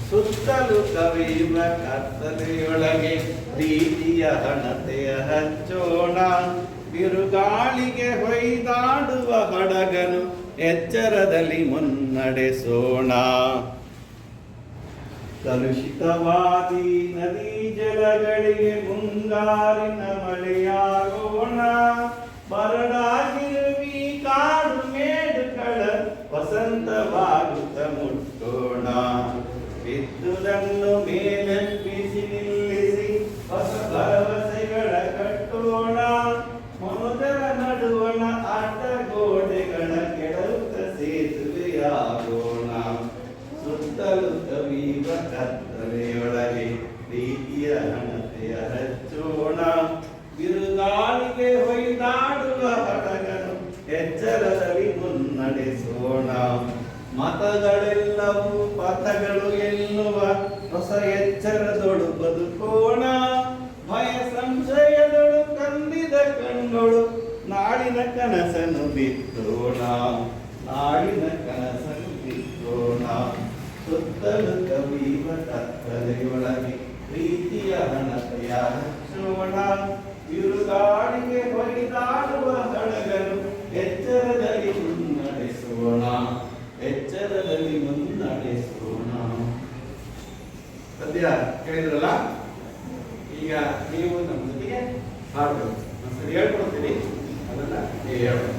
[SPEAKER 1] ಸುತ್ತಲೂ ಕವಿಯುವ ಕತ್ತಲೆಯೊಳಗೆ ಪ್ರೀತಿಯ ಹಣತೆಯ ಹಚ್ಚೋಣ, ಬಿರುಗಾಳಿಗೆ ಹೊಯ್ದಾಡುವ ಹಡಗನು ಎಚ್ಚರದಲ್ಲಿ ಮುನ್ನಡೆಸೋಣ. ಕಲುಷಿತವಾದಿ ನದಿ ಜಲಗಳಿಗೆ ಮುಂಗಾರಿನ ಮಳೆಯಾಗೋಣ, ಬರಡಾಗಿರುವಿ ಕಾಡು ಮೇಡುಗಳ ವಸಂತವಾಗುತ್ತ ಮುಟ್ಟೋಣ. ಬಿದ್ದುದನ್ನು ಮೇಲೆಬ್ಬಿಸಿ ನಿಲ್ಲಿಸಿ ಹೊಸ ಭರವಸೆಗಳ ಕಟ್ಟೋಣ, ಮನುಜರ ನಡುವಣ ಅಡ್ಡಗೋಡೆಗಳ ಕೆಡವುತ್ತ ಸೇತುವೆಯಾಗೋಣ. ಸುತ್ತಲೂ ಕವಿಯುವ ಕತ್ತಲೆಯೊಳಗೆ ಪ್ರೀತಿಯ ಹಣತೆಯ ಹಚ್ಚೋಣ, ಬಿರುಗಾಳಿಗೆ ಹೊಯ್ದಾಡುವ ಹಡಗನು ಎಚ್ಚರದಲ್ಲಿ ಮುನ್ನಡೆಸೋಣ. ಮತಗಳೆಲ್ಲವೂ ಪಥಗಳು ಎನ್ನುವ ಹೊಸ ಎಚ್ಚರದೊಳು ಬದುಕೋಣ, ಭಯ ಸಂಶಯದೊಳು ಕಂದಿದ ಕಣ್ಗಳು ನಾಳಿನ ಕನಸನ್ನು ಬಿತ್ತೋಣ, ನಾಳಿನ ಕನಸನ್ನು ಬಿತ್ತೋಣ. ಸುತ್ತಲೂ ಕವಿಯುವ ಕತ್ತಲೆಯೊಳಗೆ ಪ್ರೀತಿಯ ಹಣತೆಯ ಹಚ್ಚೋಣ, ಬಿರುಗಾಳಿಗೆ ಹೊಯ್ದಾಡುವ ಹಡಗನು ಎಚ್ಚರದಲ್ಲಿ ಮುನ್ನಡೆಸೋಣ, ಎಚ್ಚರದಲ್ಲಿ ಮುನ್ನಡೆಸೋಣ. ಪದ್ಯ ಕೇಳಿದ್ರಲ್ಲ, ಈಗ ನೀವು ನಮ್ಮ ಜೊತೆಗೆ ಹಾಡಬೇಕು. ನಾನು ಸರಿ ಹೇಳ್ಕೊಡ್ತೀನಿ, ಅದನ್ನ ಹೇಳೋಣ.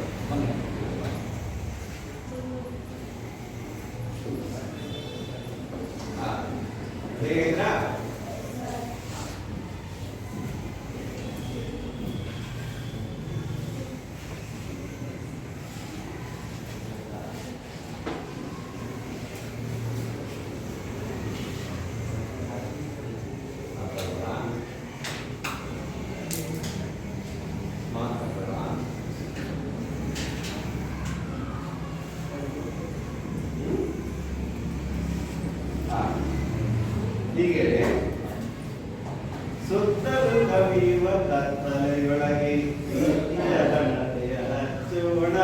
[SPEAKER 1] ಹೇಗಿದ್ರಾ? ಹೀಗೆ ಸುತ್ತಲೂ ಕವಿಯುವ ಕತ್ತಲೆಯೊಳಗೆ ಪ್ರೀತಿಯ ಹಣತೆಯ ಹಚ್ಚೋಣ,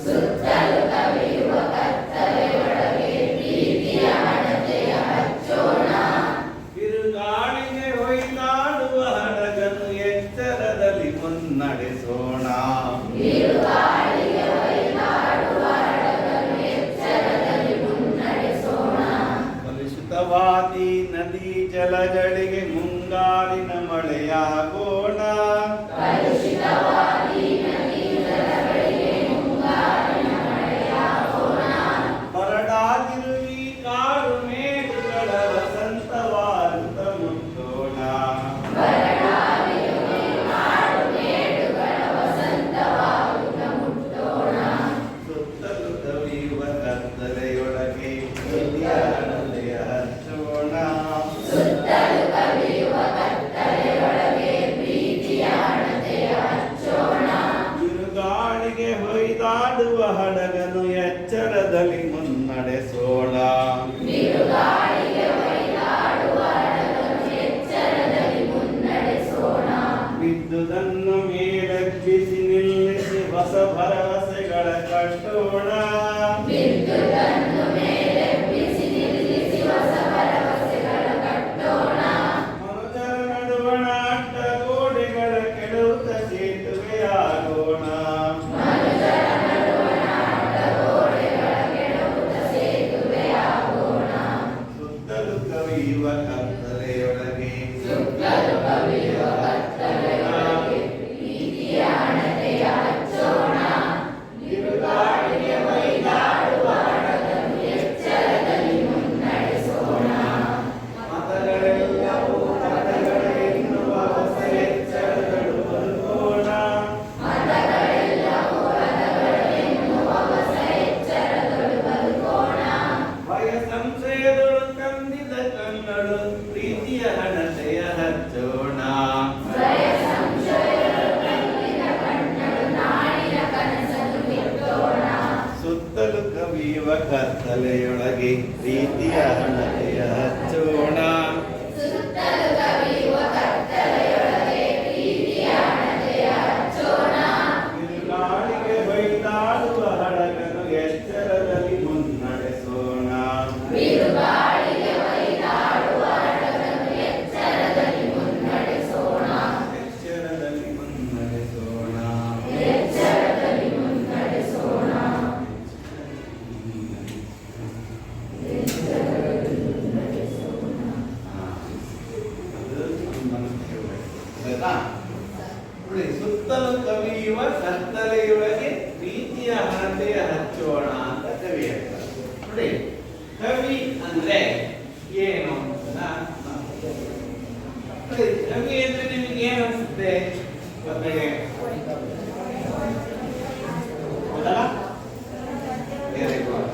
[SPEAKER 2] ಸುತ್ತಲೂ ಕವಿಯುವ ಕತ್ತಲೆಯೊಳಗೆ ಪ್ರೀತಿಯ ಹಣತೆಯ ಹಚ್ಚೋಣ,
[SPEAKER 1] ಬಿರುಗಾಳಿಗೆ ಹೊಯ್ದಾಡುವ ಹಡಗನು ಎಚ್ಚರದಲ್ಲಿ ಮುನ್ನಡೆಸೋಣ.
[SPEAKER 2] ಬಿರುಗಾಳಿಗೆ ಹೊಯ್ದಾಡುವ ಹಡಗನು ಎಚ್ಚರದಲ್ಲಿ ಮುನ್ನಡೆಸೋಣ.
[SPEAKER 1] ಕಲುಷಿತವಾದಿ ನದಿ ಜಲಗಳಿಗೆ ಮುಂಗಾರಿನ ಮಳೆಯಾಗೋಣ,
[SPEAKER 2] ಕಲುಷಿತವಾದಿ ನದಿ ಜಲಗಳಿಗೆ ಮುಂಗಾರಿನ ಮಳೆಯಾಗೋಣ,
[SPEAKER 1] ಬರಡಾಗಿರುವಿ ಕಾಡು ಮೇಡುಗಳ ವಸಂತವಾರುತ್ತ ಮುಟ್ಟೋಣ.
[SPEAKER 2] ಬರಡಾಗಿರುವೆ ಕಾಡು ಮೇಡುಗಳ ವಸಂತವಾಗುತ್ತ ಮುಟ್ಟೋಣ.
[SPEAKER 1] ಸುತ್ತಲೂ ಕವಿಯುವ ಕತ್ತಲೆಯೊಳಗೆ ಪ್ರೀತಿಯ ಹಣತೆಯ ಹಚ್ಚೋಣ,
[SPEAKER 2] ಸುತ್ತಲೂ ಕವಿಯುವ ಕತ್ತಲೆಯೊಳಗೆ ಪ್ರೀತಿಯ ಹಣತೆಯ ಹಚ್ಚೋಣ,
[SPEAKER 1] ಬಿರುಗಾಳಿಗೆ ಹೊಯ್ದಾಡುವ ಹಡಗನು ಎಚ್ಚರದಲ್ಲಿ ಮುನ್ನಡೆಸೋಣ.
[SPEAKER 2] ಬಿರುಗಾಳಿಗೆ ಹೊಯ್ದಾಡುವ ಹಡಗನು ಎಚ್ಚರದಲ್ಲಿ ಮುನ್ನಡೆಸೋಣ.
[SPEAKER 1] ಬಿದ್ದುದನ್ನು ಮೇಲೆಬ್ಬಿಸಿ ನಿಲ್ಲಿಸಿ ಹೊಸ ಭರವಸೆಗಳ ಕಟ್ಟೋಣ,
[SPEAKER 2] ಬಿದ್ದುದನ್ನು ಮೇಲೆಬ್ಬಿಸಿ ನಿಲ್ಲಿಸಿ ಹೊಸ ಭರವಸೆಗಳ ಕಟ್ಟೋಣ,
[SPEAKER 1] ಮನುಜರ ನಡುವಣ ಅಡ್ಡಗೋಡೆಗಳ ಕೆಡವುತ್ತ ಸೇತುವೆಯಾಗೋಣ.
[SPEAKER 2] ಮನುಜರ ನಡುವಣ ಅಡ್ಡಗೋಡೆಗಳ ಕೆಡವುತ್ತ ಸೇತುವೆಯಾಗೋಣ.
[SPEAKER 1] ಸುತ್ತಲೂ ಕವಿಯುವ ಕತ್ತಲೆಯೊಳಗೆ
[SPEAKER 2] ಸುತ್ತಲೂ ಕವಿಯುವ ಕತ್ತಲೆಯೊಳಗೆ ಪ್ರೀತಿಯ ಹಣತೆಯ ಹಚ್ಚೋಣ, ಬಿರುಗಾಳಿಗೆ ಹೊಯ್ದಾಡುವ ಹಡಗನು ಎಚ್ಚರದಲ್ಲಿ ಮುನ್ನಡೆಸೋಣ.
[SPEAKER 1] ಮತಗಳೆಲ್ಲವೂ ಪಥಗಳೆನ್ನುವ ಹೊಸ ಎಚ್ಚರಗಳು ಬದುಕೋಣ,
[SPEAKER 2] ಮತಗಳೆಲ್ಲವೂ ರಥಗಳೆನ್ನುವ ಹೊಸ ಎಚ್ಚರಗಳು ಬದುಕೋಣ,
[SPEAKER 1] ಭಯ ಸಂಶಯದೊಳು ಕಂದಿದ ಕಣ್ಣಳು ಪ್ರೀತಿಯ ಹಣತೆಯ ಹಚ್ಚೋಣ.
[SPEAKER 2] ಭಯ ಸಂಶಯಗಳು ಕಂದಿದ ಕಣ್ಣಳು ನಾಳಿನ ಕನಸನ್ನು ಬಿತ್ತೋಣ.
[SPEAKER 1] ಸುತ್ತಲೂ ಕವಿಯುವ ಕತ್ತಲೆಯೊಳಗೆ ಪ್ರೀತಿಯ ಹಣತೆಯ ಹಚ್ಚೋಣ,
[SPEAKER 2] ಸುತ್ತಲೂ ಕವಿಯುವ ಕತ್ತಲೆಯೊಳಗೆ
[SPEAKER 1] ಆಯ್ತಾ ನೋಡಿ, ಸುತ್ತಲೂ ಕವಿಯುವ ಕತ್ತಲೆಯೊಳಗೆ ಪ್ರೀತಿಯ ಹಣತೆಯ ಹಚ್ಚೋಣ ಅಂತ ಕವಿ ಹೇಳ್ತಾರೆ. ನೋಡಿ, ಕವಿ ಅಂದ್ರೆ ಏನು ಅಂತ ನೋಡಿ, ಕವಿ ಅಂದ್ರೆ ನಿಮಗೆ ಏನು ಅನ್ಸುತ್ತೆ? ಮೊದಲಿಗೆ ಹೌದಲ್ಲ? Very good.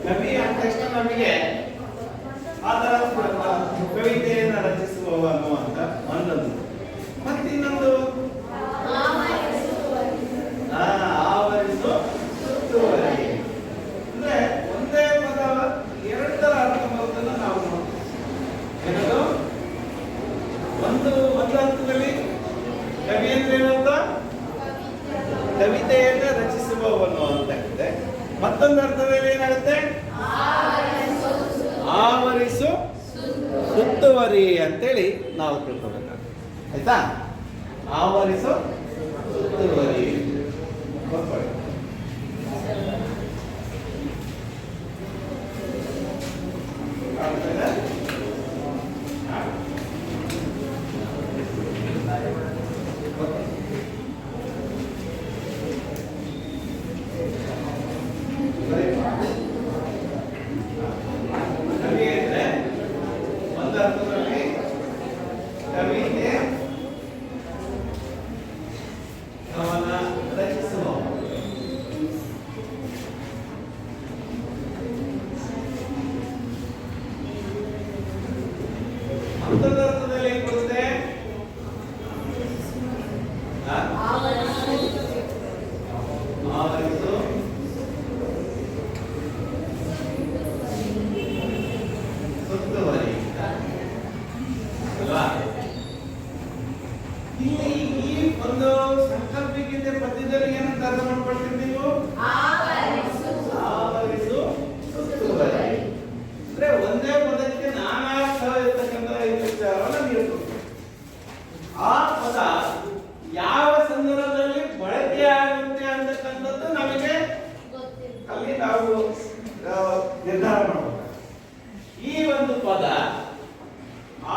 [SPEAKER 1] ಕವಿ ಅಂದ ತಕ್ಷಣ ನಮಗೆ ಆ ತರ ಕವಿತೆಯನ್ನು ರಚಿಸುವವನು ಅಂತ ಒಂದೊಂದು. ಮತ್ತೆ ಇನ್ನೊಂದು ಆವರಿಸು ಸುತ್ತುವರಿ. ಅಂದ್ರೆ ಒಂದೇ ಪದ ಎರಡು ತರ ಅರ್ಥ ಬರುವುದನ್ನು ನಾವು ನೋಡ್ತೀವಿ. ಒಂದು ಅರ್ಥದಲ್ಲಿ ಕವಿ ಅಂದ್ರೆ ಏನಂತ? ಕವಿತೆಯನ್ನು ರಚಿಸುವವನು ಅಂತ ಇದೆ. ಮತ್ತೊಂದು ಅರ್ಥದಲ್ಲಿ ಏನಾಗುತ್ತೆ? ಆವರಿಸು ಸುತ್ತುವರಿ ಅಂತೇಳಿ ನಾವು ತಿಳ್ಕೊಬೇಕಾಗುತ್ತೆ. ಆಯ್ತಾ? ಆವರಿಸು ಸುತ್ತುವರಿ. ಸಂಕಲ್ಪಿತ ಪದ್ಯದಲ್ಲಿ ಏನಂತ ಅರ್ಥ ಮಾಡ್ಕೊಳ್ತೀವಿ ನೀವು? ಆವರಿಸು ಸುತ್ತುವರಿ. ಅಂದ್ರೆ ಒಂದೇ ಪದಕ್ಕೆ ನಾನಾ ಅರ್ಥ ಇರ್ತಕ್ಕಂಥ ವಿಚಾರವನ್ನು ನೀಡ್ತೀವಿ. ಆ ಪದ ಯಾವ ಸಂದರ್ಭದಲ್ಲಿ ಬಳಕೆ ಆಗುತ್ತೆ ಅಂತಕ್ಕಂಥದ್ದು ನಮಗೆ ಅಲ್ಲಿ ನಾವು ನಿರ್ಧಾರ ಮಾಡಬೇಕು. ಈ ಒಂದು ಪದ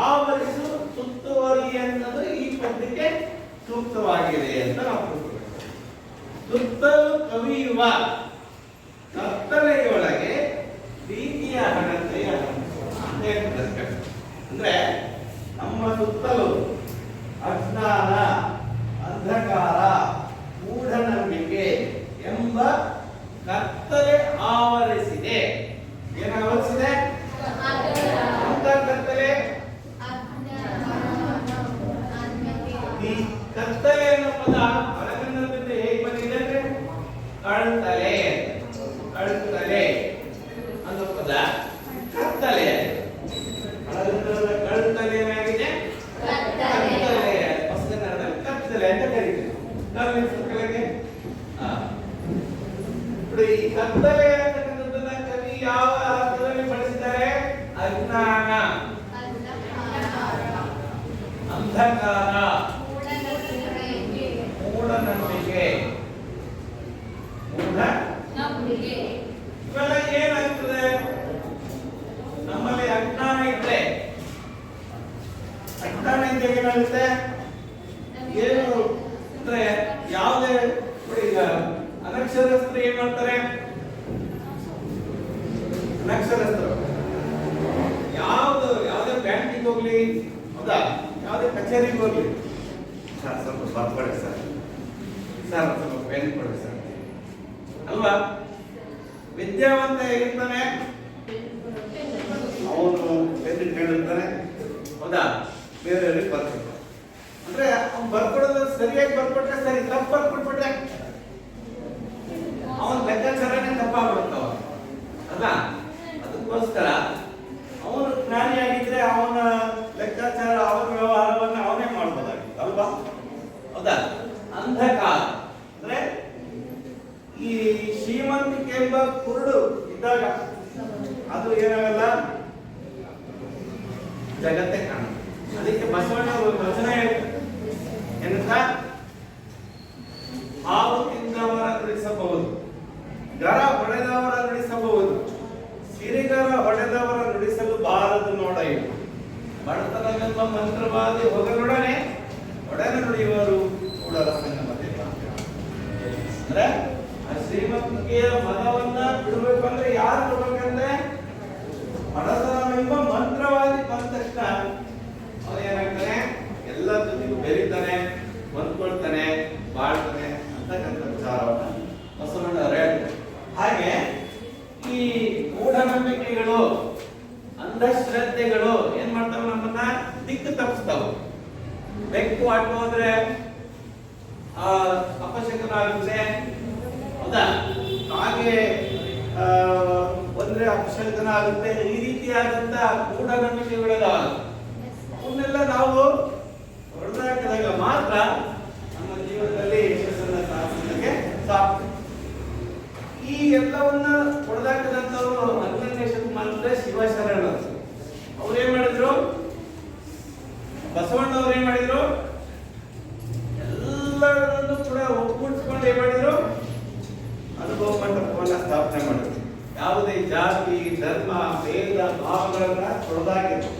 [SPEAKER 1] ಆವರಿಸು ಸುತ್ತುವರಿ ಅನ್ನೋದು ಈ ಪದ್ಯಕ್ಕೆ ಸೂಕ್ತವಾಗಿದೆ ಅಂತ ನಾವು ತಿಳ್ಕೊಬೇಕು. ಸುತ್ತಲೂ ಕವಿಯುವ ಕತ್ತಲೆಯೊಳಗೆ ಪ್ರೀತಿಯ ಹಣತೆಯ ಅಂದ್ರೆ ನಮ್ಮ ಸುತ್ತಲೂ ಅಜ್ಞಾನ, ಅಂಧಕಾರ, ಮೂಢನಂಬಿಕೆ ಎಂಬ ಕತ್ತಲೆ ಆವರಿಸಿದೆ. ಏನು ಆವರಿಸಿದೆ? ಅಂತ ಕತ್ತಲೆ. ಈ ಕತ್ತಲೆ ಅನ್ನೋ ಪದ ಹಳಗನ್ನಡದಿಂದ ಹೇಗೆ ಬಂದಿದೆ ಅಂದ್ರೆ ಕಳ್ತಲೆ. ಕಳ್ತಲೆ ಅನ್ನೋ ಪದ ಕತ್ತಲೆ. ಹಳಗನ್ನಡದ ಕಳ್ತಲೆ ಏನಾಗಿದೆ? ಕತ್ತಲೆ. ಹೊಸಗನ್ನಡದಲ್ಲಿ ಕತ್ತಲೆ ಅಂತ ಕರೀತೀವಿ. ಕತ್ತಲೆಗೆ ಈ ಕತ್ತಲೆ ಅಂತಕ್ಕಂಥದ್ದನ್ನ ಕವಿ ಯಾವ ಅರ್ಥದಲ್ಲಿ ಬಳಸಿದ್ದಾರೆ? ಅಜ್ಞಾನ, ಅಂಧಕಾರ, ಮೂಢನಂಬಿಕೆ. ಇವೆಲ್ಲ ಏನಾಗ್ತದೆ? ನಮ್ಮಲ್ಲಿ ಅಜ್ಞಾನ ಇದ್ರೆ ಏನಾಗುತ್ತೆ? ಏನು ಅಂದ್ರೆ ಯಾವುದೇ ಈಗ ಅನಕ್ಷರಸ್ಥರು ಏನ್ ಮಾಡ್ತಾರೆ? ಅನಕ್ಷರಸ್ಥರು ಯಾವುದೇ ಬ್ಯಾಂಕಿಗೆ ಹೋಗ್ಲಿ, ಹೌದಾ, ಯಾವುದೇ ಕಚೇರಿಗೆ ಹೋಗ್ಲಿ, ಸರ್ ಸ್ವಲ್ಪ ಸ್ವಾರ್ಥ ಕೊಡಿ ಸರ್, ಸರ್ ಸ್ವಲ್ಪ ಪೆನ್ ಕೊಡಿ ಸರ್ ಅಲ್ವಾ? ವಿದ್ಯಾವಂತ ಹೇಗಿರ್ತಾನೆ? ಅವನು ಪೆನ್ ಇಟ್ಕೊಂಡಿರ್ತಾನೆ, ಹೌದಾ, ಬೇರೆಯವ್ರಿಗೆ ಬರ್ಕೊಡ್ತಾನೆ. ಅಂದ್ರೆ ಅವ್ನು ಬರ್ಕೊಡೋದು ಸರಿಯಾಗಿ ಬರ್ಕೊಟ್ರೆ ಸರಿ, ತಪ್ಪು ಬರ್ಕೊಟ್ಬಿಟ್ರೆ ಅವನ ಲೆಕ್ಕಾಚಾರನೇ ತಪ್ಪಾಗ್ಬಿಡುತ್ತವ ಅಲ್ಲ. ಅದಕ್ಕೋಸ್ಕರ ಅವನು ಜ್ಞಾನಿಯಾಗಿದ್ರೆ ಅವನ ಲೆಕ್ಕಾಚಾರ, ಅವನ ವ್ಯವಹಾರವನ್ನು ಅವನೇ ಮಾಡ್ಬೋದಾಗಿತ್ತು ಅಲ್ವಾ? ಹೌದಾ? ಅಂಧಕಾರ ಅಂದ್ರೆ ಈ ಶ್ರೀಮಂತಿಕೆ ಎಂಬ ಕುರುಡು ಇದ್ದಾಗ ಅದು ಏನಾಗಲ್ಲ, ಜಗತ್ತೇ ಕಾಣುತ್ತೆ. ಅದಕ್ಕೆ ಬಸವಣ್ಣ ವಚನ ಏನಂತ? ಹಾವು ತಿಂದವರ ನುಡಿಸಬಹುದು, ಗರ ಹೊಡೆದವರ ನುಡಿಸಬಹುದು, ಸಿರಿಗರ ಹೊಡೆದವರ ನುಡಿಸಲು ಬಾರದು ನೋಡ. ಇವು ಬಡತನ ಶ್ರೀಮಂತೆಂಬ ಮಂತ್ರವಾದಿ ಹೊಗಳೊಡನೆ ಒಡನೆ ನುಡಿಯುವರು ಕೂಡ ಸಂಗಮತೆ ಅಂದ್ರೆ ಆ ಶ್ರೀಮಂತಿಕೆಯ ಮನವನ್ನ ಬಿಡಬೇಕಂದ್ರೆ ಯಾರು ಬಿಡ್ಬೇಕಂದ್ರೆ ಹಣಸನವೆಂಬ ಮಂತ್ರವಾದಿ ಬಂದ ತಕ್ಷಣ ಅವನು ಏನಾಗ್ತಾನೆ ಎಲ್ಲ ಜೊತೆಗೂ ಬೆರೀತಾನೆ, ಹೊಂದ್ಕೊಳ್ತಾನೆ, ಬಾಳ್ತಾನೆ ಅಂತಕ್ಕಂಥ ವಿಚಾರವನ್ನ ಬಸವಣ್ಣ ಹೇಳ್ತಾರೆ. ಹಾಗೆ ಈ ಮೂಢನಂಬಿಕೆಗಳು, ಅಂಧಶ್ರದ್ಧೆಗಳು ಏನ್ ಮಾಡ್ತಾವ, ನಮ್ಮನ್ನ ದಿಕ್ಕು ತಪ್ಪಿಸ್ತಾವ. ಬೆಕ್ಕು ಅಡ್ಡ ಹೋದ್ರೆ ಅಪಶಕನ ಆಗುತ್ತೆ, ಹೌದಾ? ಹಾಗೆ ಒಂದ್ರೆ ಅಪಶಕನ ಆಗುತ್ತೆ. ಈ ರೀತಿಯಾದಂತ ಮೂಢನಂಬಿಕೆಗಳಿದಾವ. ಅವನ್ನೆಲ್ಲ ನಾವು ಹೊರದಾಕಿದಾಗ ಮಾತ್ರ ನಮ್ಮ ಜೀವನದಲ್ಲಿ ಯಶಸ್ಸನ್ನ ಸಾಧಿಸಲಿಕ್ಕೆ ಸಾಧ್ಯ. ಈ ಎಲ್ಲವನ್ನ ಹೊಡೆದಾಕದಂತವರು 11ನೇ ಶತಮಾನದ ಶಿವಶರಣರು. ಅವ್ರೇನ್ ಮಾಡಿದ್ರು? ಬಸವಣ್ಣವ್ರು ಏನ್ ಮಾಡಿದ್ರು? ಎಲ್ಲರನ್ನು ಕೂಡ ಒಗ್ಗೂಡಿಸ್ಕೊಂಡು ಏನ್ ಮಾಡಿದ್ರು? ಅನುಭವ ಮಂಟಪವನ್ನ ಸ್ಥಾಪನೆ ಮಾಡಿದ್ರು. ಯಾವುದೇ ಜಾತಿ, ಧರ್ಮ, ಭೇದ ಭಾವಗಳನ್ನ ಹೊಡೆದಾಕಿದ್ರು,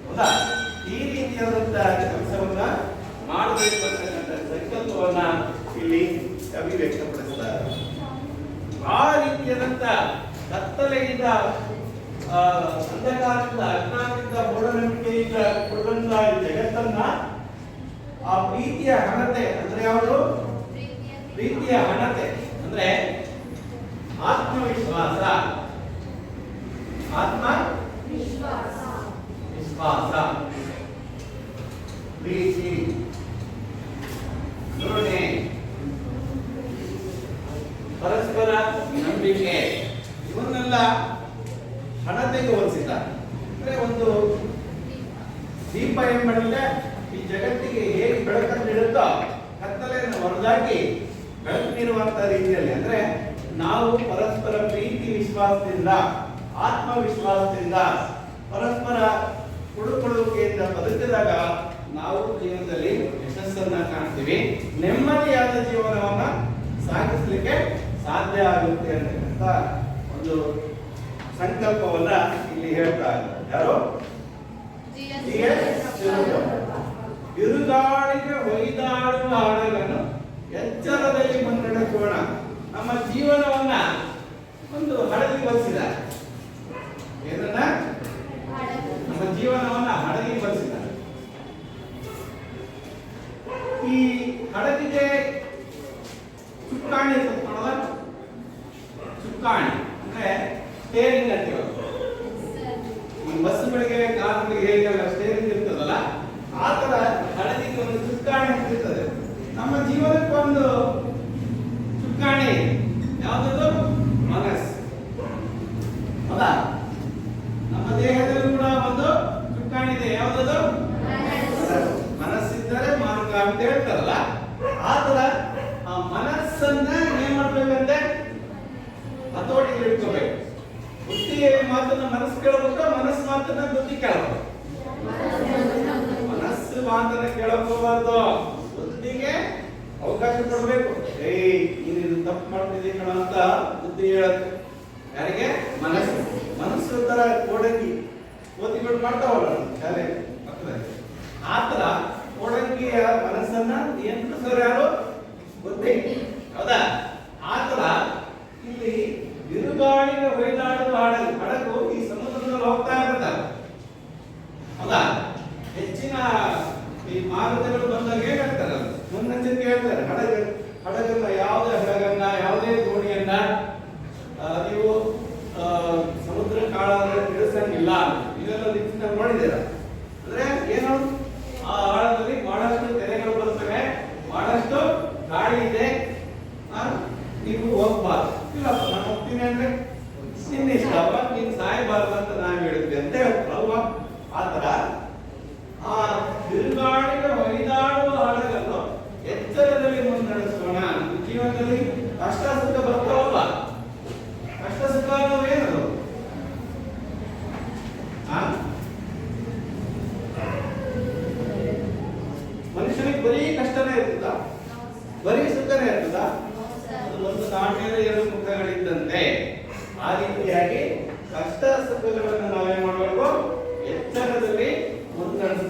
[SPEAKER 1] ಹೌದಾ? ಈ ರೀತಿಯಾದಂತಹ ಕೆಲಸವನ್ನ ಮಾಡಬೇಕು ಅಂತಕ್ಕಂಥ ಸಂಕಲ್ಪವನ್ನ ಇಲ್ಲಿ ಕವಿ ವ್ಯಕ್ತಪಡಿಸ್ತಾರೆ. ಆ ರೀತಿಯಾದಂತ ಕತ್ತಲೆಯಿಂದ, ಅಂಧಕಾರದಿಂದ, ಅಜ್ಞಾನದಿಂದ, ಮೂಢನಂಬಿಕೆಯಿಂದ ಕೂಡಿದಂತ ಜಗತ್ತನ್ನ ಆ ಪ್ರೀತಿಯ ಹಣತೆ ಅಂದ್ರೆ ಯಾವುದು? ಪ್ರೀತಿಯ ಹಣತೆ ಅಂದ್ರೆ ಆತ್ಮವಿಶ್ವಾಸ. ವಿಶ್ವಾಸ, ಪ್ರೀತಿ, ಕರುಣೆ, ಪರಸ್ಪರ ನಂಬಿಕೆ, ಇವನ್ನೆಲ್ಲ ಹಣತೆಗೆ ಹೋಲಿಸಿದ್ದಾರೆ. ಅಂದ್ರೆ ಒಂದು ದೀಪ ಏನ್ ಮಾಡಿದ್ರೆ ಈ ಜಗತ್ತಿಗೆ ಹೇಗೆ ಬೆಳಕನ್ನು ನೀಡುತ್ತೋ ಕತ್ತಲೆಯನ್ನು ಹೊರದಾಕಿ ಬೆಳಕು ನೀಡುವಂತ ರೀತಿಯಲ್ಲಿ, ಅಂದ್ರೆ ನಾವು ಪರಸ್ಪರ ಪ್ರೀತಿ ವಿಶ್ವಾಸದಿಂದ, ಆತ್ಮವಿಶ್ವಾಸದಿಂದ, ಪರಸ್ಪರ ಕುಡುಕೊಳ್ಳುವಿಕೆಯಿಂದ ಬದುಕಿದಾಗ ನಾವು ಜೀವನದಲ್ಲಿ ಯಶಸ್ಸನ್ನ ಕಾಣ್ತೀವಿ, ನೆಮ್ಮದಿಯಾದ ಜೀವನವನ್ನ ಸಾಗಿಸಲಿಕ್ಕೆ ಸಾಧ್ಯ ಆಗುತ್ತೆ ಅಂತಕ್ಕಂಥ ಒಂದು ಸಂಕಲ್ಪವನ್ನ ಇಲ್ಲಿ ಹೇಳ್ತಾ ಇದ್ದಾರೆ. ಯಾರು? ಬಿರುಗಾಳಿಗೆ ಹೊಯ್ದಾಡುವ ಹಡಗನ್ನು ಎಚ್ಚರದಲ್ಲಿ ಮುನ್ನಡೆಸೋಣ. ನಮ್ಮ ಜೀವನವನ್ನ ಒಂದು ಹಡಗಿಗೆ ಹೋಲಿಸಿದ್ದಾರೆ. ಏನನ್ನ? ನಮ್ಮ ಜೀವನವನ್ನ ಹಡಗಿಗೆ ಹೋಲಿಸಿದ್ದಾರೆ. ಈ ಹಡಗಿಗೆ ಚುಕ್ಕಾಣಿ ನೋಡೋದ, ಚುಕ್ಕಾಣಿ ಅಂದ್ರೆ ಸ್ಟೇರಿಂಗ್ ಅಂತೀವಿ. ಈ ಬಸ್ಗಳಿಗೆ, ಕಾರುಗಳಿಗೆ ಹೇಗೆಲ್ಲ ಸ್ಟೇರಿಂಗ್ ಇರ್ತದಲ್ಲ, ಆ ತರ ಹಡಗಿಗೆ ಒಂದು ಚುಕ್ಕಾಣಿ ಇರ್ತದೆ. ನಮ್ಮ ಜೀವನಕ್ಕೆ ಒಂದು ಚುಕ್ಕಾಣಿ ಯಾವ್ದು? ಮನಸ್ಸು, ಹೌದಾ? ನಮ್ಮ ದೇಹದಲ್ಲಿ ಕೂಡ ಒಂದು ಚುಕ್ಕಾಣಿ ಇದೆ. ಯಾವ್ದು? ಮನಸ್ಸಿದ್ದರೆ ಮಾರ್ಗ ಅಂತ ಹೇಳ್ತಾರಲ್ಲ, ಆ ತರ ಆ ಮನಸ್ಸನ್ನ ಏನ್ ಮಾಡ್ಬೇಕಂತೆ ಹತೋಟಿಗೆ ಇಟ್ಕೋಬೇಕು. ಬುದ್ಧಿ ಮಾತನ್ನ ಮನಸ್ಸು ಕೇಳಬೇಕು, ಮನಸ್ಸು ಮಾತನ್ನ ಬುದ್ಧಿ ಕೇಳಬೇಕು. ಮನಸ್ಸು ಮಾತನ್ನ ಕೇಳಕೋಬಾರ್ದು, ಬುದ್ಧಿಗೆ ಅವಕಾಶ ಕೊಡ್ಬೇಕು. ನೀನು ತಪ್ಪು ಮಾಡ್ತಿದ್ದೀ ಕಣ ಅಂತ ಬುದ್ಧಿ ಹೇಳುತ್ತೆ. ಯಾರಿಗೆ? ಮನಸ್ಸು. ಮನಸ್ಸು ತರ ಕೋಡಂಗಿ ಕೋತಿಗಳು ಮಾಡ್ತಾವಲ್ಲ ಶಾಲೆ ಪಕ್ಕದಲ್ಲಿ, ಆ ತರ ಕೋಡಂಗಿಯ ಮನಸ್ಸನ್ನ ನಿಯಂತ್ರಿಸೋರು ಯಾರು? ಬುದ್ಧಿ, ಹೌದಾ? ಆ ತರ ಇಲ್ಲಿ ಬಿರುಗಾಳಿಗೆ ಹೊಯ್ದಾಡುವ ಹಡಗು ಈ ಸಮುದ್ರದಲ್ಲಿ ಹೋಗ್ತಾ ಇರ್ತಾರೆ, ಹೌದಾ? ಹೆಚ್ಚಿನ ಈ ಮಾರುತಗಳು ಬಂದಾಗ ಏನ್ ಹೇಳ್ತಾರೆ? ಮುನ್ನೆಚ್ಚರಿಕೆ ಹೇಳ್ತಾರೆ. ಹಡಗನ್ನ, ಯಾವುದೇ ಹಡಗನ್ನ, ಯಾವುದೇ ದೋಣಿಯನ್ನ ನೀವು ಸಮುದ್ರ ಕಾಳದಲ್ಲಿ ಇಳಿಸಂಗಿಲ್ಲ. ಇದೆಲ್ಲ ರೀತಿಯಿಂದ ನೋಡಿದ್ದೀರ. ಅಂದ್ರೆ ಏನು? ಆ ಆಳದಲ್ಲಿ ಬಹಳಷ್ಟು ತೆರೆಗಳು ಬರ್ತವೆ, ಬಹಳಷ್ಟು ಗಾಳಿ ಇದೆ, ನೀವು ಹೋಗ್ಬಾರ್ದು. ಇಲ್ಲಪ್ಪ ನಾನು ಹೋಗ್ತೀನಿ ಅಂದ್ರೆ ನಿನ್ನ ಇಷ್ಟಪ್ಪ, ನೀನು ಸಾಯಬಾರ್ದು ಅಂತ ನಾವು ಹೇಳಿದ್ವಿ ಅಂತ ಹೇಳ್ತಾರಲ್ವಾ? ಆ ತರ ಆ ಬಿರುಗಾಳಿಗೆ ಹೊಯ್ದಾಡುವ ಹಡಗನ್ನು ಎಚ್ಚರದಲ್ಲಿ ಮುನ್ನಡೆಸೋಣ. ನಮ್ಮ ಜೀವನದಲ್ಲಿ ಕಷ್ಟ ಸುಖ ಬರ್ತಾವಲ್ಲ, ಕಷ್ಟ ಸುಖ ಅನ್ನೋದೇನದು? ಮನುಷ್ಯನಿಗೆ ಬರೀ ಕಷ್ಟನೇ ಇರ್ತದ? ಬರೀ ಸುಖನೇ ಇರ್ತದ? ಅದು ಒಂದು ನಾಣ್ಯದ ಎರಡು ಮುಖಗಳಿದ್ದಂತೆ. ಆ ರೀತಿಯಾಗಿ ಕಷ್ಟ ಸುಖಗಳನ್ನು ನಾವೇನ್ ಮಾಡಬೇಕು? ಎಚ್ಚರದಲ್ಲಿ ಮುನ್ನಡೆಸ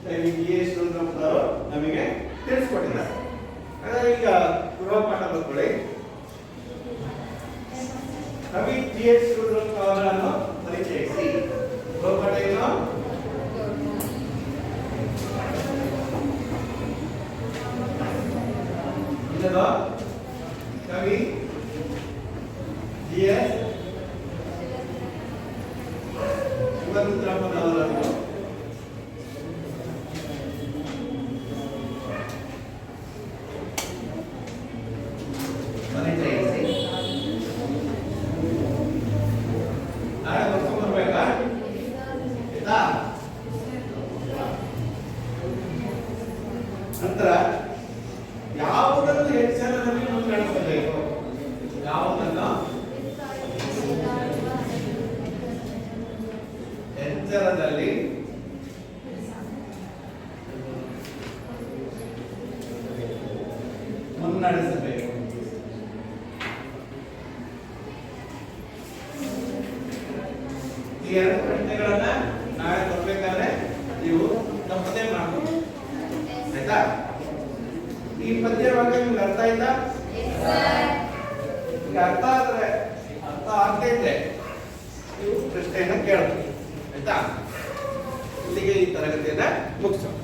[SPEAKER 1] ಡಿ.ಎಸ್. ಶಿವರುದ್ರಪ್ಪನವರು ನಮಗೆ ತಿಳಿಸ್ಕೊಟ್ಟಿದ್ದಾರೆ. ಹಾಗಾದ್ರೆ ಈಗ ಗೃಹಪಾಠ ಬರ್ಕೊಳ್ಳಿ. ಕವಿ ಡಿ.ಎಸ್. ಶಿವರುದ್ರಪ್ಪ ಅವರನ್ನು ಪರಿಚಯಿಸಿ. ಗೃಹಪಾಠ ಏನು? ಇಲ್ಲದ ಕವಿ ಡಿ.ಎಸ್. ಶಿವರುದ್ರಪ್ಪನವರನ್ನು ಪರಿಚಯಿಸಿ. ನಾಳೆ ಬರ್ಕೊಂಡು ಬರ್ಬೇಕಾ? ಆಯ್ತಾ? ನಂತರ ಯಾವುದನ್ನು ಎಚ್ಚರದಲ್ಲಿ ಮುನ್ನಡೆಸಬೇಕು? ಯಾವುದನ್ನು ಎಚ್ಚರದಲ್ಲಿ ಮುನ್ನಡೆಸಬೇಕು? ಈ ಎರಡು ಪ್ರಶ್ನೆಗಳನ್ನ ನಾಳೆ ಬರ್ಬೇಕಾದ್ರೆ ನೀವು ತಪ್ಪದೇ ಮಾಡ್ಬೋದು. ಆಯ್ತಾ? ಈ ಪದ್ಯ ಬಗ್ಗೆ ನಿಮ್ಗೆ ಅರ್ಥ ಆಯ್ತಾ? ಈಗ ಅರ್ಥ ಆಗದೆ ಇದ್ರೆ ನೀವು ಪ್ರಶ್ನೆಯನ್ನ ಕೇಳಬಹುದು. ಆಯ್ತಾ? ಇಲ್ಲಿಗೆ ಈ ತರಗತಿಯನ್ನ ಮುಗಿಸೋಣ.